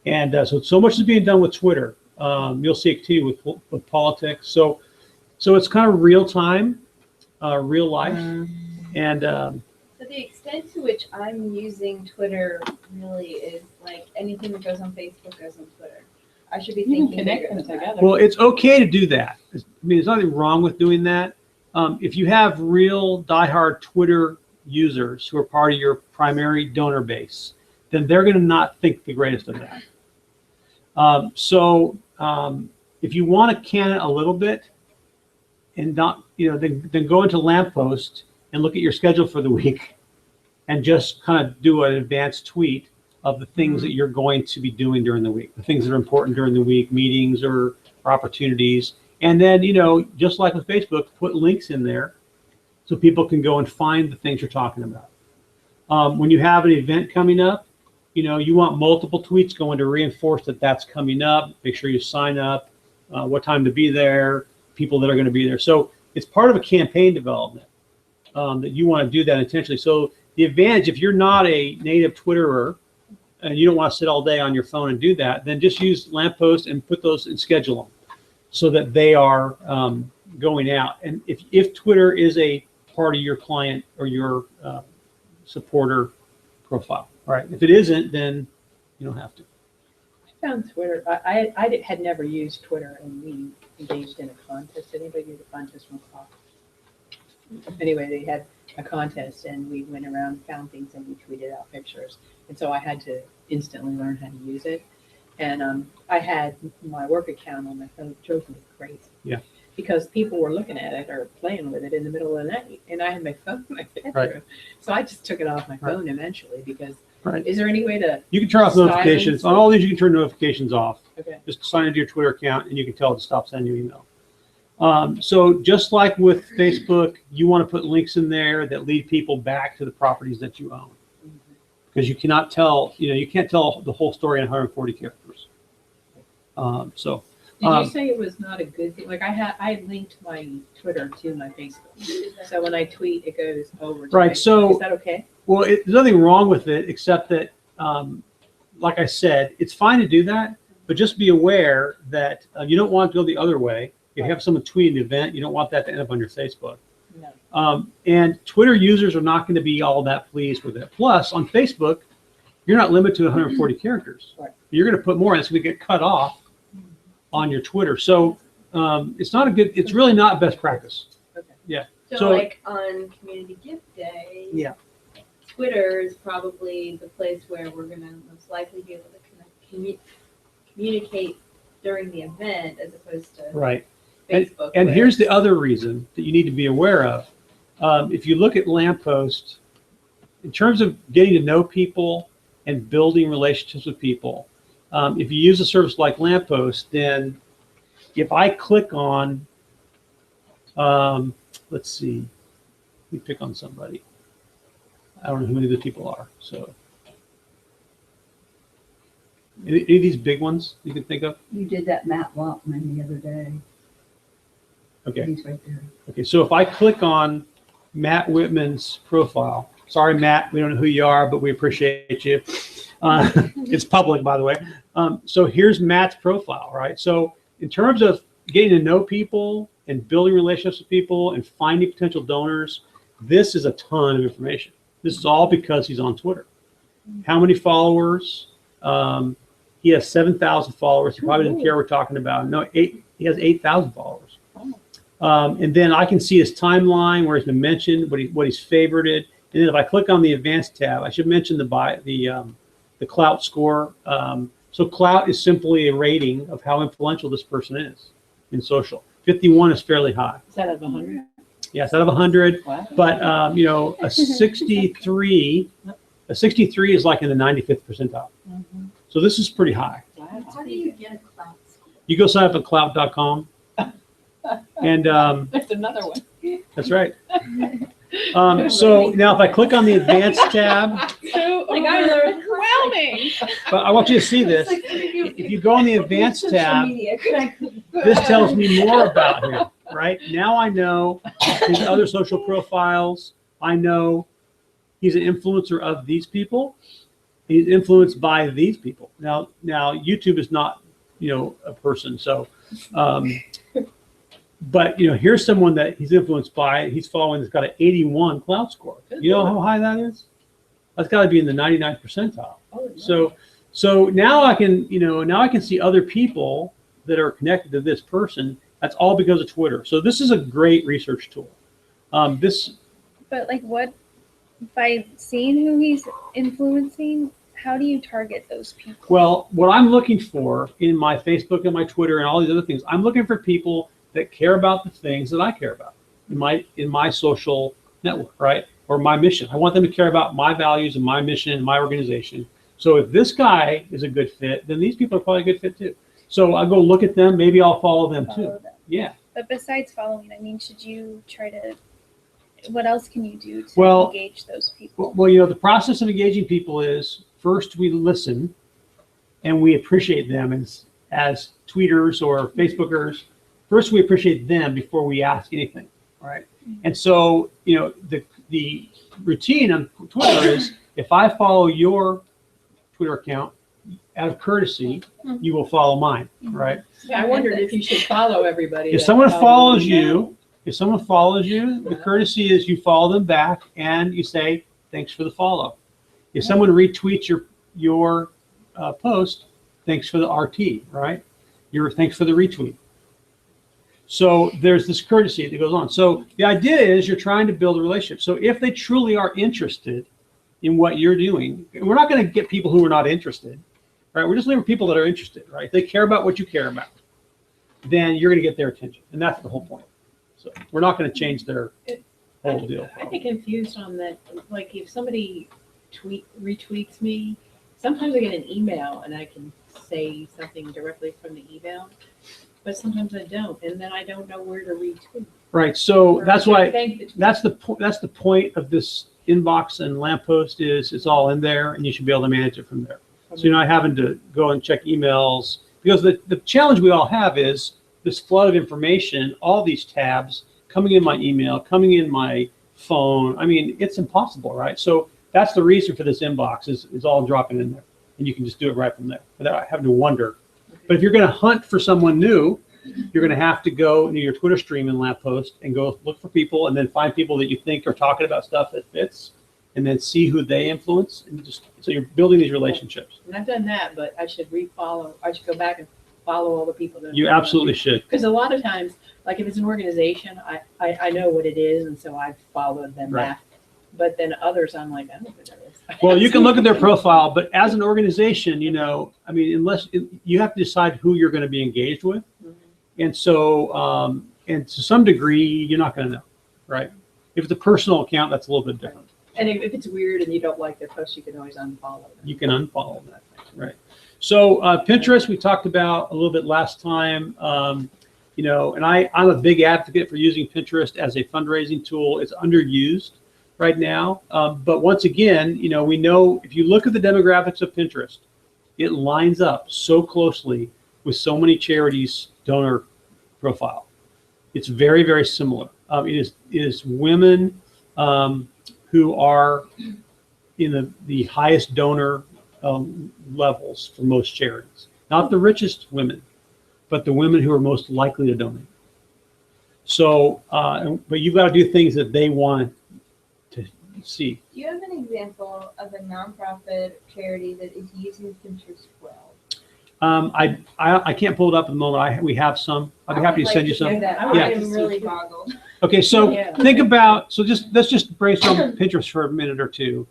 And so much is being done with Twitter. You'll see it too with politics. So it's kind of real time, real life, and So the extent to which I'm using Twitter really is like anything that goes on Facebook goes on Twitter. I should be You can thinking connect bigger them than that. together. well, it's okay to do that. There's nothing wrong with doing that. If you have real diehard Twitter users who are part of your primary donor base, then they're going to not think the greatest of that. If you want to can it a little bit and not, then go into Lamppost and look at your schedule for the week and just kind of do an advanced tweet of the things that you're going to be doing during the week, the things that are important during the week, meetings or opportunities. And then, just like with Facebook, put links in there so people can go and find the things you're talking about. When you have an event coming up, you want multiple tweets going to reinforce that that's coming up. Make sure you sign up, what time to be there, people that are going to be there. So it's part of a campaign development that you want to do that intentionally. So the advantage, if you're not a native Twitterer and you don't want to sit all day on your phone and do that, then just use Lamppost and put those and schedule them so that they are going out. And if Twitter is a part of your client or your supporter profile, all right? If it isn't, then you don't have to. I found Twitter. I had never used Twitter, and we engaged in a contest. Did anybody do the contest from Clock? Anyway, they had a contest, and we went around, found things, and we tweeted out pictures. And so I had to instantly learn how to use it. And I had my work account on my phone. It drove me crazy. Yeah. Because people were looking at it or playing with it in the middle of the night, and I had my phone in my bedroom. Right. So I just took it off my Right. phone eventually because. Right. Is there any way to? You can turn off Silence. notifications. On all these, you can turn notifications off. Okay. Just sign into your Twitter account, and you can tell it to stop sending you email. So just like with Facebook, you want to put links in there that lead people back to the properties that you own. because you cannot tell, you can't tell the whole story in 140 characters. So, Did Um, you say it was not a good thing? Like I linked my Twitter to my Facebook. So when I tweet, it goes over to Right, Facebook. so- Is that okay? well, there's nothing wrong with it except that, like I said, it's fine to do that, but just be aware that you don't want it to go the other way. If you have someone tweet an event, you don't want that to end up on your Facebook. No. And Twitter users are not going to be all that pleased with it. Plus, on Facebook, you're not limited to 140 characters. Right. You're going to put more, and it's going to get cut off on your Twitter. So it's really not best practice. Okay. So, So- like on Community Gift Day, Yeah. Twitter is probably the place where we're gonna most likely be able to communicate during the event as opposed to Right. Facebook. And where here's the it's- other reason that you need to be aware of. If you look at Lamppost, in terms of getting to know people and building relationships with people, if you use a service like Lamppost, then if I click on, let's see, let me pick on somebody. I don't know who many of the people are. So, any of these big ones you can think of? You did that Matt Waltman the other day. Okay. He's right there. Okay, so if I click on Matt Whitman's profile, sorry, Matt, we don't know who you are, but we appreciate you. It's public, by the way. So here's Matt's profile, right? So in terms of getting to know people and building relationships with people and finding potential donors, this is a ton of information. This is all because he's on Twitter. How many followers? He has 7,000 followers. He probably doesn't care what we're talking about. No, he has 8,000 followers. And then I can see his timeline where he's been mentioned, what he's favorited. And then if I click on the advanced tab, I should mention the Clout score. So Clout is simply a rating of how influential this person is in social. 51 is fairly high. Is that out of 100? Yes, out of 100. Wow. But a 63 is like in the 95th percentile. Mhm. So this is pretty high. Wow. How do you get a cloud score? You go sign up at clout.com. And That's another one. that's right. So now if I click on the advanced tab, So Like I learned overwhelming. but I want you to see this. If you go on the advanced Social tab, media, could I- this tells me more about him, right? Now I know his other social profiles. I know he's an influencer of these people. He's influenced by these people. Now YouTube is not, a person. So, but here's someone that he's influenced by. He's following. That's got an 81 Clout score. You know how high that is? That's got to be in the 99th percentile. Oh, yeah. So now I can, now I can see other people that are connected to this person. That's all because of Twitter. So this is a great research tool. But like, what by seeing who he's influencing? How do you target those people? Well, what I'm looking for in my Facebook and my Twitter and all these other things, I'm looking for people that care about the things that I care about in my social network, right? Or my mission. I want them to care about my values and my mission and my organization. So if this guy is a good fit, then these people are probably a good fit too. So I'll go look at them. Maybe I'll follow them too. Yeah. But besides following, I mean, should you try to? What else can you do to Well- engage those people? Well, the process of engaging people is first we listen and we appreciate them as tweeters or Facebookers. First, we appreciate them before we ask anything, right? And so, the routine on Twitter is if I follow your Twitter account out of courtesy, you will follow mine, right? I wondered if you should follow everybody. If that someone follows you. you, the courtesy is you follow them back and you say, thanks for the follow. If someone retweets your post, thanks for the RT, right? Thanks for the retweet. So there's this courtesy that goes on. So the idea is you're trying to build a relationship. So if they truly are interested in what you're doing, we're not going to get people who are not interested, right? We're just looking for people that are interested, right? If they care about what you care about, then you're going to get their attention. And that's the whole point. So we're not going to change their whole deal. I get confused on that. Like if somebody retweets me, sometimes I get an email and I can say something directly from the email, but sometimes I don't, and then I don't know where to retweet. Right. So Or that's I why thank the tweet. that's the point of this inbox and lamppost is, it's all in there, and you should be able to manage it from there. So you're not having to go and check emails, because the challenge we all have is this flood of information, all these tabs coming in my email, coming in my phone. I mean, it's impossible, right? So that's the reason for this inbox is all dropping in there, and you can just do it right from there without having to wonder. But if you're going to hunt for someone new, you're going to have to go into your Twitter stream and lamppost and go look for people, and then find people that you think are talking about stuff that fits, and then see who they influence, and just so you're building these relationships. And I've done that, but I should I should go back and follow all the people that. You absolutely should. Because a lot of times, like if it's an organization, I know what it is, and so I've followed them Right. back. But then others, I'm like, I don't know who that is. Well, you can look at their profile, but as an organization, I mean, you have to decide who you're going to be engaged with. Mhm. And so, and to some degree, you're not going to know, right? If it's a personal account, that's a little bit different. And if it's weird and you don't like their post, you can always unfollow them. You can unfollow that, right? So Pinterest, we talked about a little bit last time. And I'm a big advocate for using Pinterest as a fundraising tool. It's underused right now. But once again, we know if you look at the demographics of Pinterest, it lines up so closely with so many charities' donor profile. It's very, very similar. It is women who are in the highest donor levels for most charities. Not the richest women, but the women who are most likely to donate. So, but you've got to do things that they want to see. Do you have an example of a nonprofit charity that is using Pinterest well? I can't pull it up at the moment. We have some. I'd be happy to send you some. That. Yeah. I am really boggled. Okay, so Yeah. think about, let's just brainstorm Pinterest for a minute or two.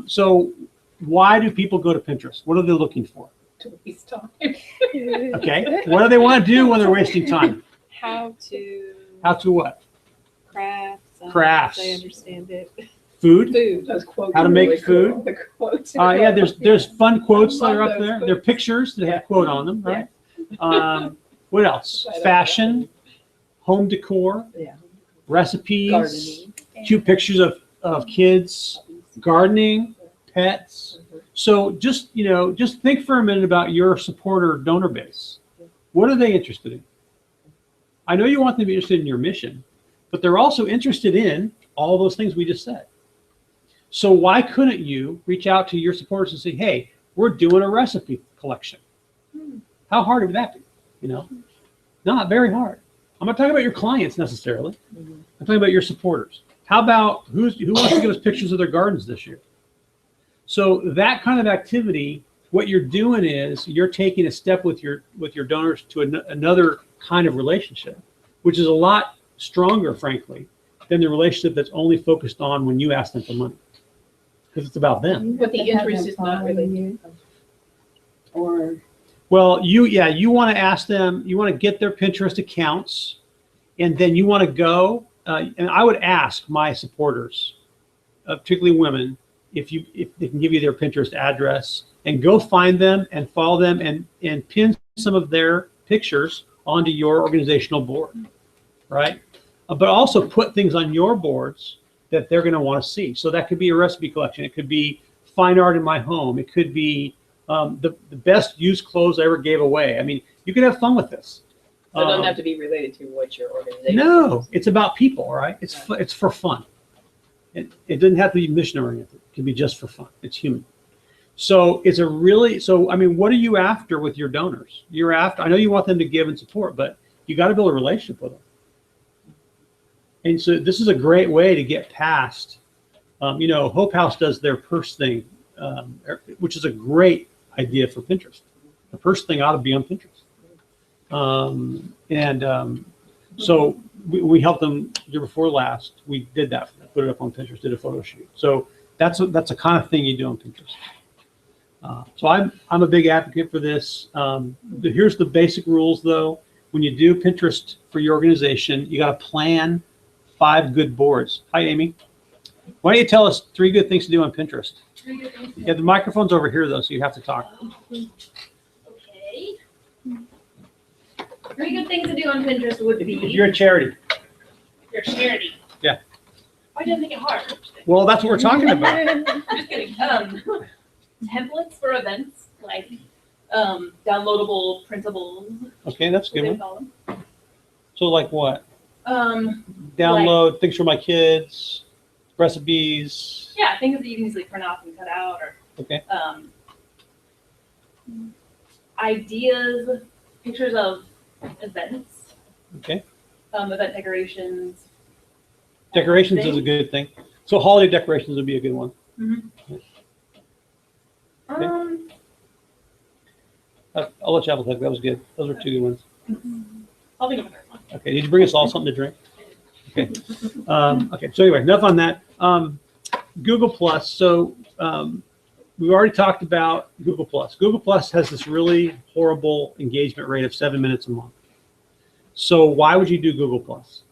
So why do people go to Pinterest? What are they looking for? To waste time. Okay, what do they want to do when they're wasting time? How to How to what? crafts. Crafts. I understand it. Food? Food. Those quotes How to are make really food? cool. The quotes. Yeah, there's fun quotes that are love up those there. quotes. They're pictures that have a quote on them, right? What else? Right up Fashion, home decor, Yeah. recipes, Gardening. cute pictures of kids, gardening, pets. So just think for a minute about your supporter donor base. What are they interested in? I know you want them to be interested in your mission, but they're also interested in all those things we just said. So why couldn't you reach out to your supporters and say, hey, we're doing a recipe collection? How hard would that be? Not very hard. I'm not talking about your clients necessarily. Mhm. I'm talking about your supporters. How about who wants to give us pictures of their gardens this year? So that kind of activity, what you're doing is you're taking a step with your donors to another kind of relationship, which is a lot stronger, frankly, than the relationship that's only focused on when you ask them for money, because it's about them. But the They have interest them is not following related. you. Or Well, you want to ask them, you want to get their Pinterest accounts, and then you want to go, and I would ask my supporters, particularly women, if they can give you their Pinterest address, and go find them and follow them and pin some of their pictures onto your organizational board, right? But also put things on your boards that they're going to want to see. So that could be a recipe collection. It could be fine art in my home. It could be the best used clothes I ever gave away. I mean, you can have fun with this. So it doesn't have to be related to what your organization No, is. it's about people, right? It's for fun. It doesn't have to be mission oriented. It can be just for fun. It's human. So I mean, what are you after with your donors? I know you want them to give and support, but you got to build a relationship with them. And so this is a great way to get past, Hope House does their purse thing, which is a great idea for Pinterest. The purse thing ought to be on Pinterest. So we helped them year before last. We did that, put it up on Pinterest, did a photo shoot. So that's a kind of thing you do on Pinterest. So I'm a big advocate for this. Here's the basic rules though. When you do Pinterest for your organization, you got to plan 5 good boards. Hi, Amy. Why don't you tell us 3 good things to do on Pinterest? Yeah, the microphone's over here though, so you have to talk. Okay. 3 good things to do on Pinterest would be. If you're a charity. Your charity. Yeah. I didn't make it hard. Well, that's what we're talking about. Just kidding. Templates for events, like downloadable printables. Okay, that's a What good they one. call them. So like what? Um, Download things for my kids, recipes. yeah, things that you can easily print off and cut out, or Okay. Ideas, pictures of events, Okay. Event decorations. Decorations is a good thing. So holiday decorations would be a good one. Um, I'll let you have a look. That was good. Those are two good ones. I'll think of a third one. Okay. Did you bring us all something to drink? Okay. Okay. So anyway, enough on that. Google Plus. So we've already talked about Google Plus. Google Plus has this really horrible engagement rate of 7 minutes a month. So why would you do Google Plus?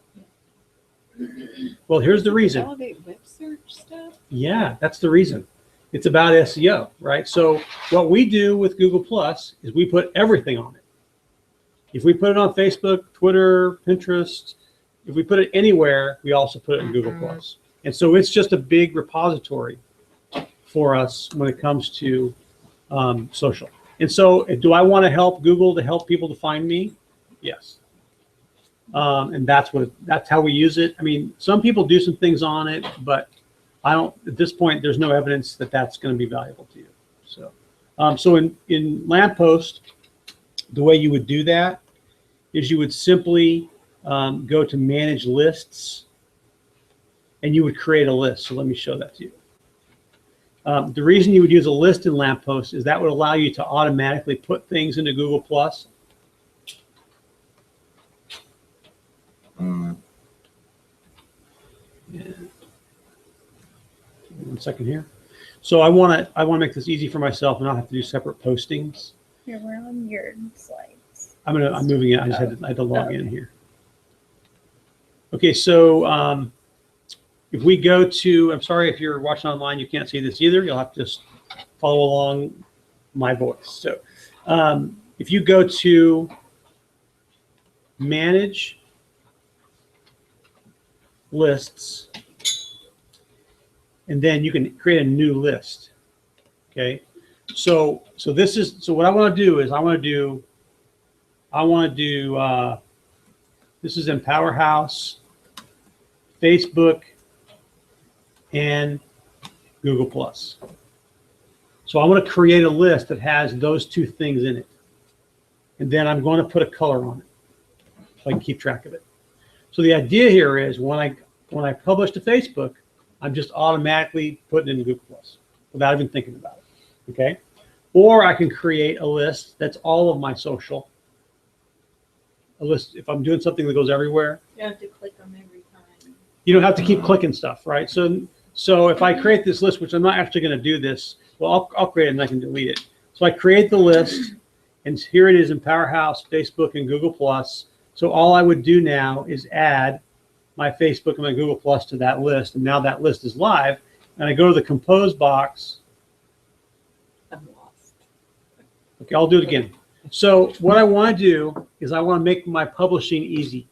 Well, here's the reason. Elevate web search stuff. Yeah, that's the reason. It's about SEO, right? So what we do with Google Plus is we put everything on it. If we put it on Facebook, Twitter, Pinterest, if we put it anywhere, we also put it in Google Plus. And so it's just a big repository for us when it comes to social. And so do I want to help Google to help people to find me? Yes. And that's how we use it. I mean, some people do some things on it, but I don't, at this point, there's no evidence that that's going to be valuable to you. So, so in Lamppost, the way you would do that is you would simply go to manage lists and you would create a list. So let me show that to you. The reason you would use a list in Lamppost is that would allow you to automatically put things into Google Plus. Yeah. One second here. So I want to make this easy for myself and not have to do separate postings. Here, we're on your slides. I'm moving it. I just had to log in here. Okay, so if we go to, I'm sorry if you're watching online, you can't see this either. You'll have to just follow along my voice. So if you go to manage lists, and then you can create a new list. Okay, so what I want to do is I want to do this is in Powerhouse, Facebook, and Google Plus. So I want to create a list that has those two things in it, and then I'm going to put a color on it so I can keep track of it. So the idea here is when I publish to Facebook, I'm just automatically putting it in Google Plus without even thinking about it. Okay, or I can create a list that's all of my social. A list, if I'm doing something that goes everywhere, You have to click them every time. you don't have to keep clicking stuff, right? So if I create this list, which I'm not actually going to do this, well, I'll create it and I can delete it. So I create the list, and here it is in Powerhouse, Facebook, and Google Plus. So all I would do now is add my Facebook and my Google Plus to that list, and now that list is live. And I go to the Compose box. I'm lost. Okay, I'll do it again. So what I want to do is I want to make my publishing easy.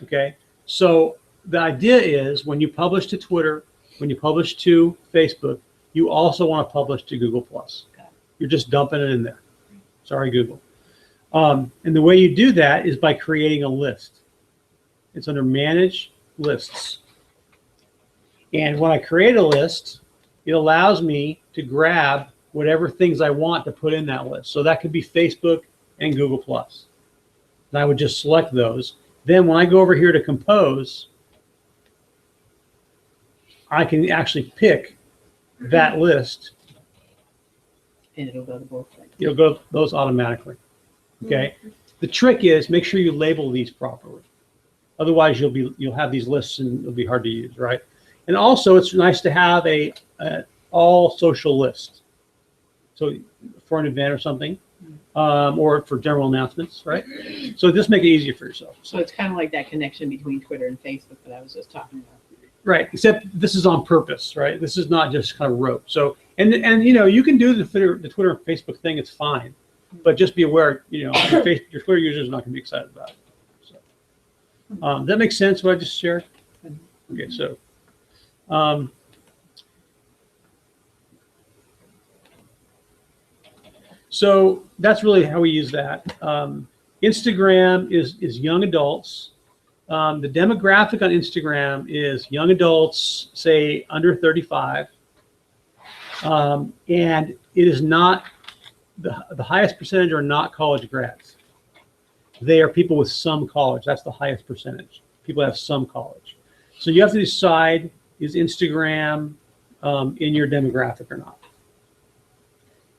Okay, so the idea is when you publish to Twitter, when you publish to Facebook, you also want to publish to Google Plus. You're just dumping it in there. Sorry, Google. And the way you do that is by creating a list. It's under Manage Lists. And when I create a list, it allows me to grab whatever things I want to put in that list. So that could be Facebook and Google Plus. And I would just select those. Then when I go over here to Compose, I can actually pick that list. And it'll go to both things. It'll go to those automatically. Okay. The trick is make sure you label these properly. Otherwise, you'll have these lists and it'll be hard to use, right? And also, it's nice to have a all social list. So for an event or something, or for general announcements, right? So just make it easier for yourself. So it's kind of like that connection between Twitter and Facebook that I was just talking about. Right, except this is on purpose, right? This is not just kind of rote. So, and you know, you can do the Twitter and Facebook thing, it's fine. But just be aware, you know, your Twitter users are not going to be excited about it. So, that makes sense what I just shared? Okay, so So that's really how we use that. Instagram is young adults. The demographic on Instagram is young adults, say under 35. And it is not, the highest percentage are not college grads. They are people with some college. That's the highest percentage. People have some college. So you have to decide, is Instagram in your demographic or not?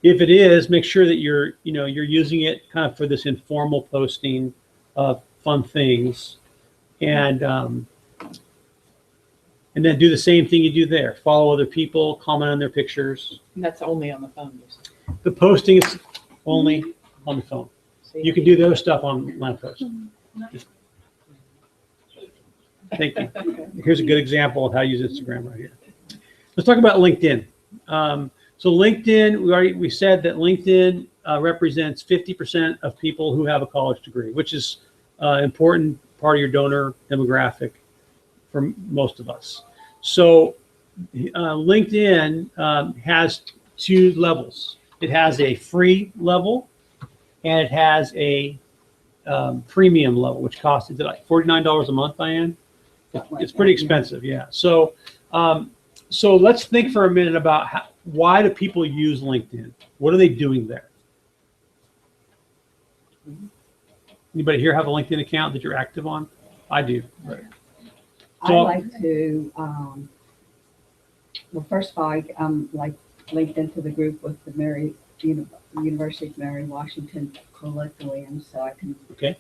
If it is, make sure that you're using it kind of for this informal posting of fun things, and then do the same thing you do there. Follow other people, comment on their pictures. And that's only on the phone. The posting is only on the phone. So You can do the other stuff on Lamppost. Thank you. Here's a good example of how to use Instagram right here. Let's talk about LinkedIn. So LinkedIn, we said that LinkedIn represents 50% of people who have a college degree, which is an important part of your donor demographic for most of us. So LinkedIn has two levels. It has a free level and it has a premium level, which costs, is it like $49 a month, Diane? It's pretty expensive, yeah. So so let's think for a minute about why do people use LinkedIn? What are they doing there? Anybody here have a LinkedIn account that you're active on? I do. Right. I So- like to, well, first of all, I'm like linked into the group with the University of Mary Washington Colloquium, so I can Okay.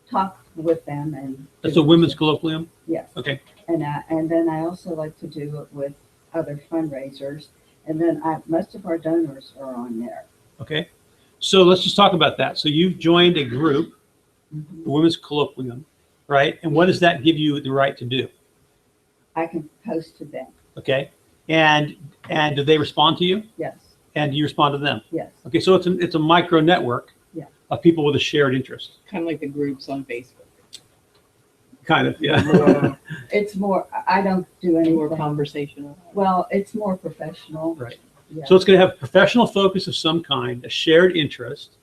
talk with them and. That's a women's colloquium? Yes. Okay. And then I also like to do it with other fundraisers. And then most of our donors are on there. Okay. So let's just talk about that. So you've joined a group, the Women's Colloquium, right? And what does that give you the right to do? I can post to them. Okay. And do they respond to you? Yes, And do you respond to them? yes, Okay. So it's a micro network Yeah. of people with a shared interest. kind of like the groups on Facebook. Kind of, yeah. More, it's more, I don't do more anything. conversational. Well, it's more professional. Right. Yeah. So it's going to have professional focus of some kind, a shared interest.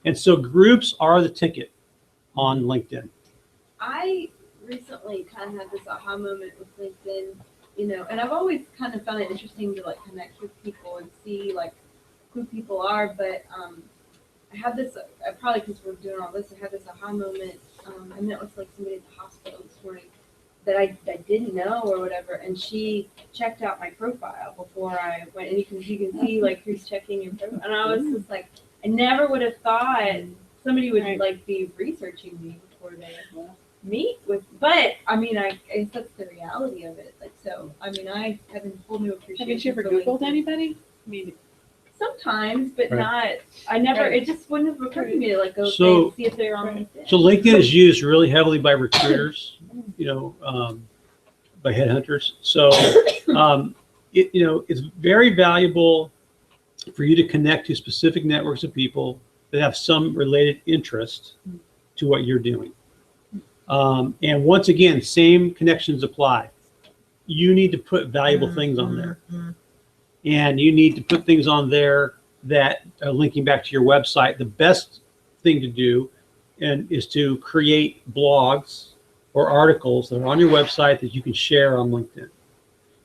And so groups are the ticket on LinkedIn. I recently kind of had this aha moment with LinkedIn, and I've always kind of found it interesting to like connect with people and see like who people are. But I had this, probably because we're doing all this, I had this aha moment. I met with like somebody at the hospital this morning that I didn't know or whatever, and she checked out my profile before I went, and you can see like who's checking your profile, and I was just like, I never would have thought somebody would Right. like be researching me before they meet with, but I mean, I guess that's the reality of it. Like, so, I mean, I have a whole new appreciation. Haven't you ever for Googled LinkedIn. anybody? I mean, Sometimes, but Right. not, I never, Right. it just wouldn't have occurred to me to like go So- see if they're on LinkedIn. So LinkedIn is used really heavily by recruiters, by headhunters. So, it's very valuable for you to connect to specific networks of people that have some related interest to what you're doing. And once again, same connections apply. You need to put valuable things on there. And you need to put things on there that are linking back to your website. The best thing to do is to create blogs or articles that are on your website that you can share on LinkedIn.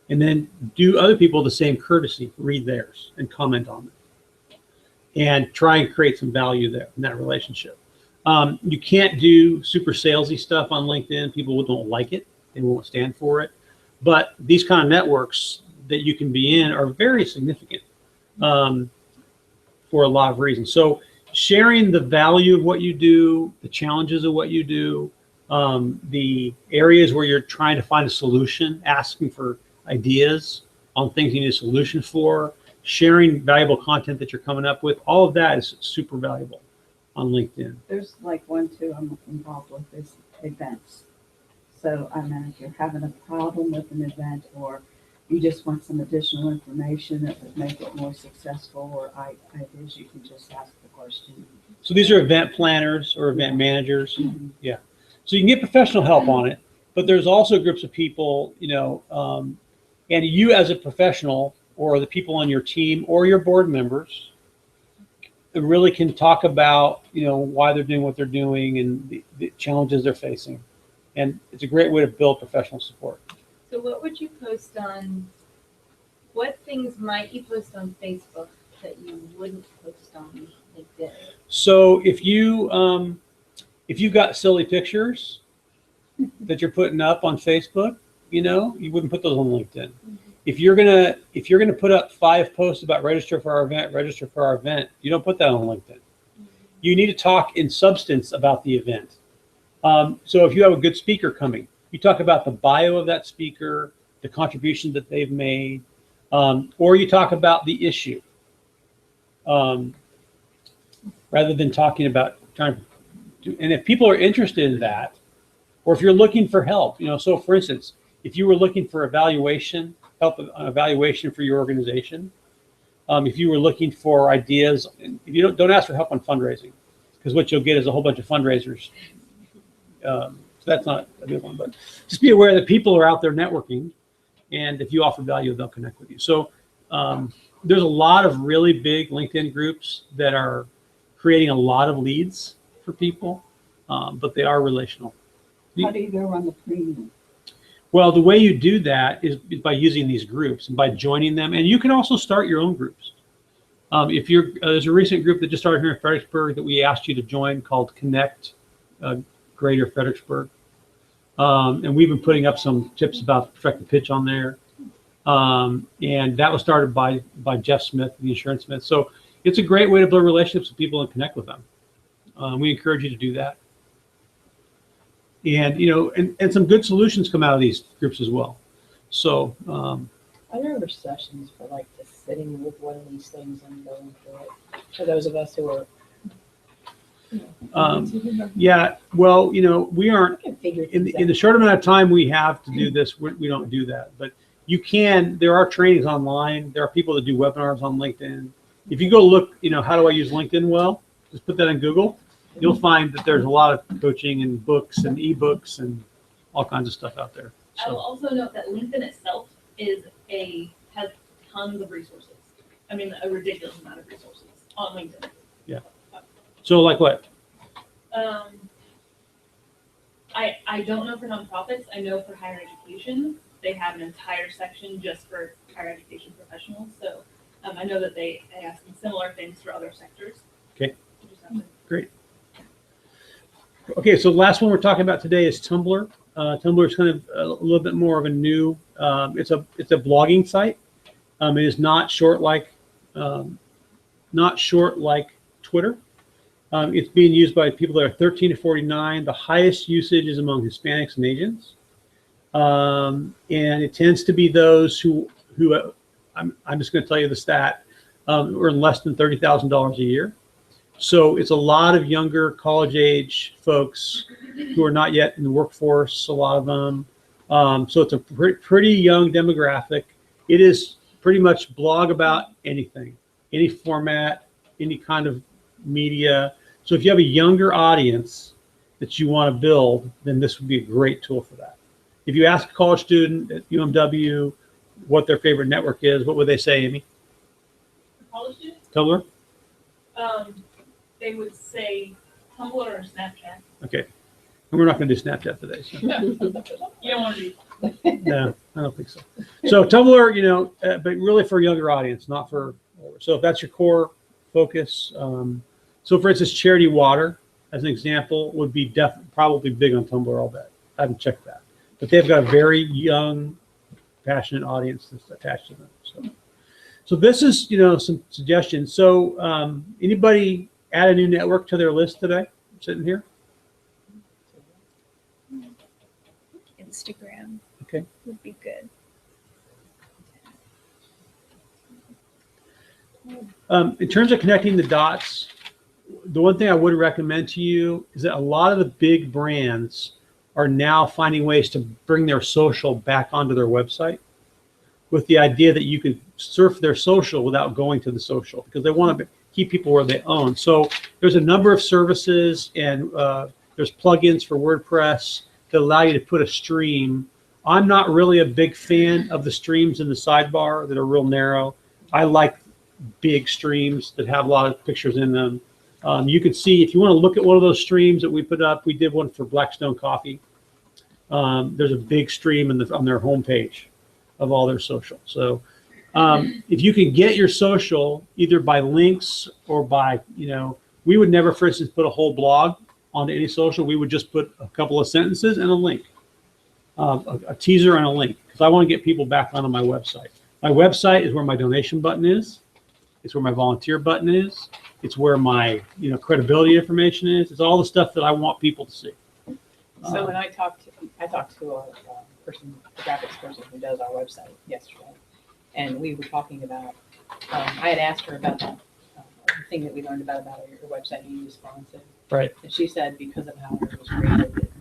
And then do other people the same courtesy, read theirs and comment on them. And try and create some value there in that relationship. You can't do super salesy stuff on LinkedIn. People don't like it. They won't stand for it. But these kind of networks that you can be in are very significant for a lot of reasons. So sharing the value of what you do, the challenges of what you do, the areas where you're trying to find a solution, asking for ideas on things you need a solution for, sharing valuable content that you're coming up with, all of that is super valuable on LinkedIn. There's like one too I'm involved with is events. So I mean, if you're having a problem with an event or you just want some additional information that would make it more successful or ideas, you can just ask the question. So these are event planners or event managers. Mhm. So you can get professional help on it. but there's also groups of people, and you as a professional or the people on your team or your board members really can talk about, why they're doing what they're doing and the challenges they're facing. And it's a great way to build professional support. So what would you post on, what things might you post on Facebook that you wouldn't post on LinkedIn? So if you've got silly pictures that you're putting up on Facebook, you wouldn't put those on LinkedIn. If you're gonna put up 5 posts about register for our event, you don't put that on LinkedIn. You need to talk in substance about the event. So if you have a good speaker coming, you talk about the bio of that speaker, the contribution that they've made, or you talk about the issue, rather than talking about trying to. And if people are interested in that, or if you're looking for help, so for instance, if you were looking for help evaluation for your organization, if you were looking for ideas, if you don't ask for help on fundraising, because what you'll get is a whole bunch of fundraisers. So that's not a good one, but just be aware that people are out there networking, and if you offer value, they'll connect with you. So there's a lot of really big LinkedIn groups that are creating a lot of leads for people, but they are relational. How do you go on the premium? Well, the way you do that is by using these groups and by joining them, and you can also start your own groups. There's a recent group that just started here in Fredericksburg that we asked you to join called Connect Greater Fredericksburg, and we've been putting up some tips about Perfect the Pitch on there, and that was started by Jeff Smith, the insurance Smith. So it's a great way to build relationships with people and connect with them. We encourage you to do that. And and some good solutions come out of these groups as well. So Are there ever sessions for like just sitting with one of these things and going through it? For those of us who are, yeah, well, we aren't can figure in things the short amount of time we have to do this. We don't do that, but there are trainings online. There are people that do webinars on LinkedIn. If you go look, how do I use LinkedIn well? Just put that in Google. You'll find that there's a lot of coaching and books and ebooks and all kinds of stuff out there. I will So, also note that LinkedIn itself has tons of resources. I mean, a ridiculous amount of resources on LinkedIn. so like what? I don't know for nonprofits. I know for higher education, they have an entire section just for higher education professionals. So I know that they ask similar things for other sectors. Okay. You just have to- Great. Okay, so the last one we're talking about today is Tumblr. Tumblr is kind of a little bit more of a new. It's a blogging site. It is not short like Twitter. It's being used by people that are 13 to 49. The highest usage is among Hispanics and Asians, and it tends to be those who I'm just going to tell you the stat, earn less than $30,000 a year. So it's a lot of younger college age folks who are not yet in the workforce, a lot of them. So it's a pretty young demographic. It is pretty much blog about anything, any format, any kind of media. So if you have a younger audience that you want to build, then this would be a great tool for that. If you ask a college student at UMW what their favorite network is, what would they say, Amy? For college students, Tumblr? they would say Tumblr or Snapchat. Okay. And we're not going to do Snapchat today. So. You don't want to do. No, I don't think so. So Tumblr, but really for a younger audience, not for older. So if that's your core focus, so for instance, Charity Water, as an example, would be probably big on Tumblr, I'll bet. I haven't checked that. But they've got a very young, passionate audience that's attached to them. So this is, some suggestions. So anybody add a new network to their list today, sitting here? Instagram. Okay. Would be good. In terms of connecting the dots, the one thing I would recommend to you is that a lot of the big brands are now finding ways to bring their social back onto their website with the idea that you can surf their social without going to the social, because they want to keep people where they own. So there's a number of services, and there's plugins for WordPress to allow you to put a stream. I'm not really a big fan of the streams in the sidebar that are real narrow. I like big streams that have a lot of pictures in them. You can see, if you want to look at one of those streams that we put up, we did one for Blackstone Coffee. There's a big stream on their homepage of all their social. So if you can get your social either by links or by, we would never, for instance, put a whole blog onto any social. We would just put a couple of sentences and a link, a teaser and a link, because I want to get people back onto my website. My website is where my donation button is. It's where my volunteer button is. It's where my, credibility information is. It's all the stuff that I want people to see. So when I talked to a person, a graphics person who does our website yesterday, and we were talking about, I had asked her about that thing that we learned about your website, you use responsive. Right. And she said because of how it was created, that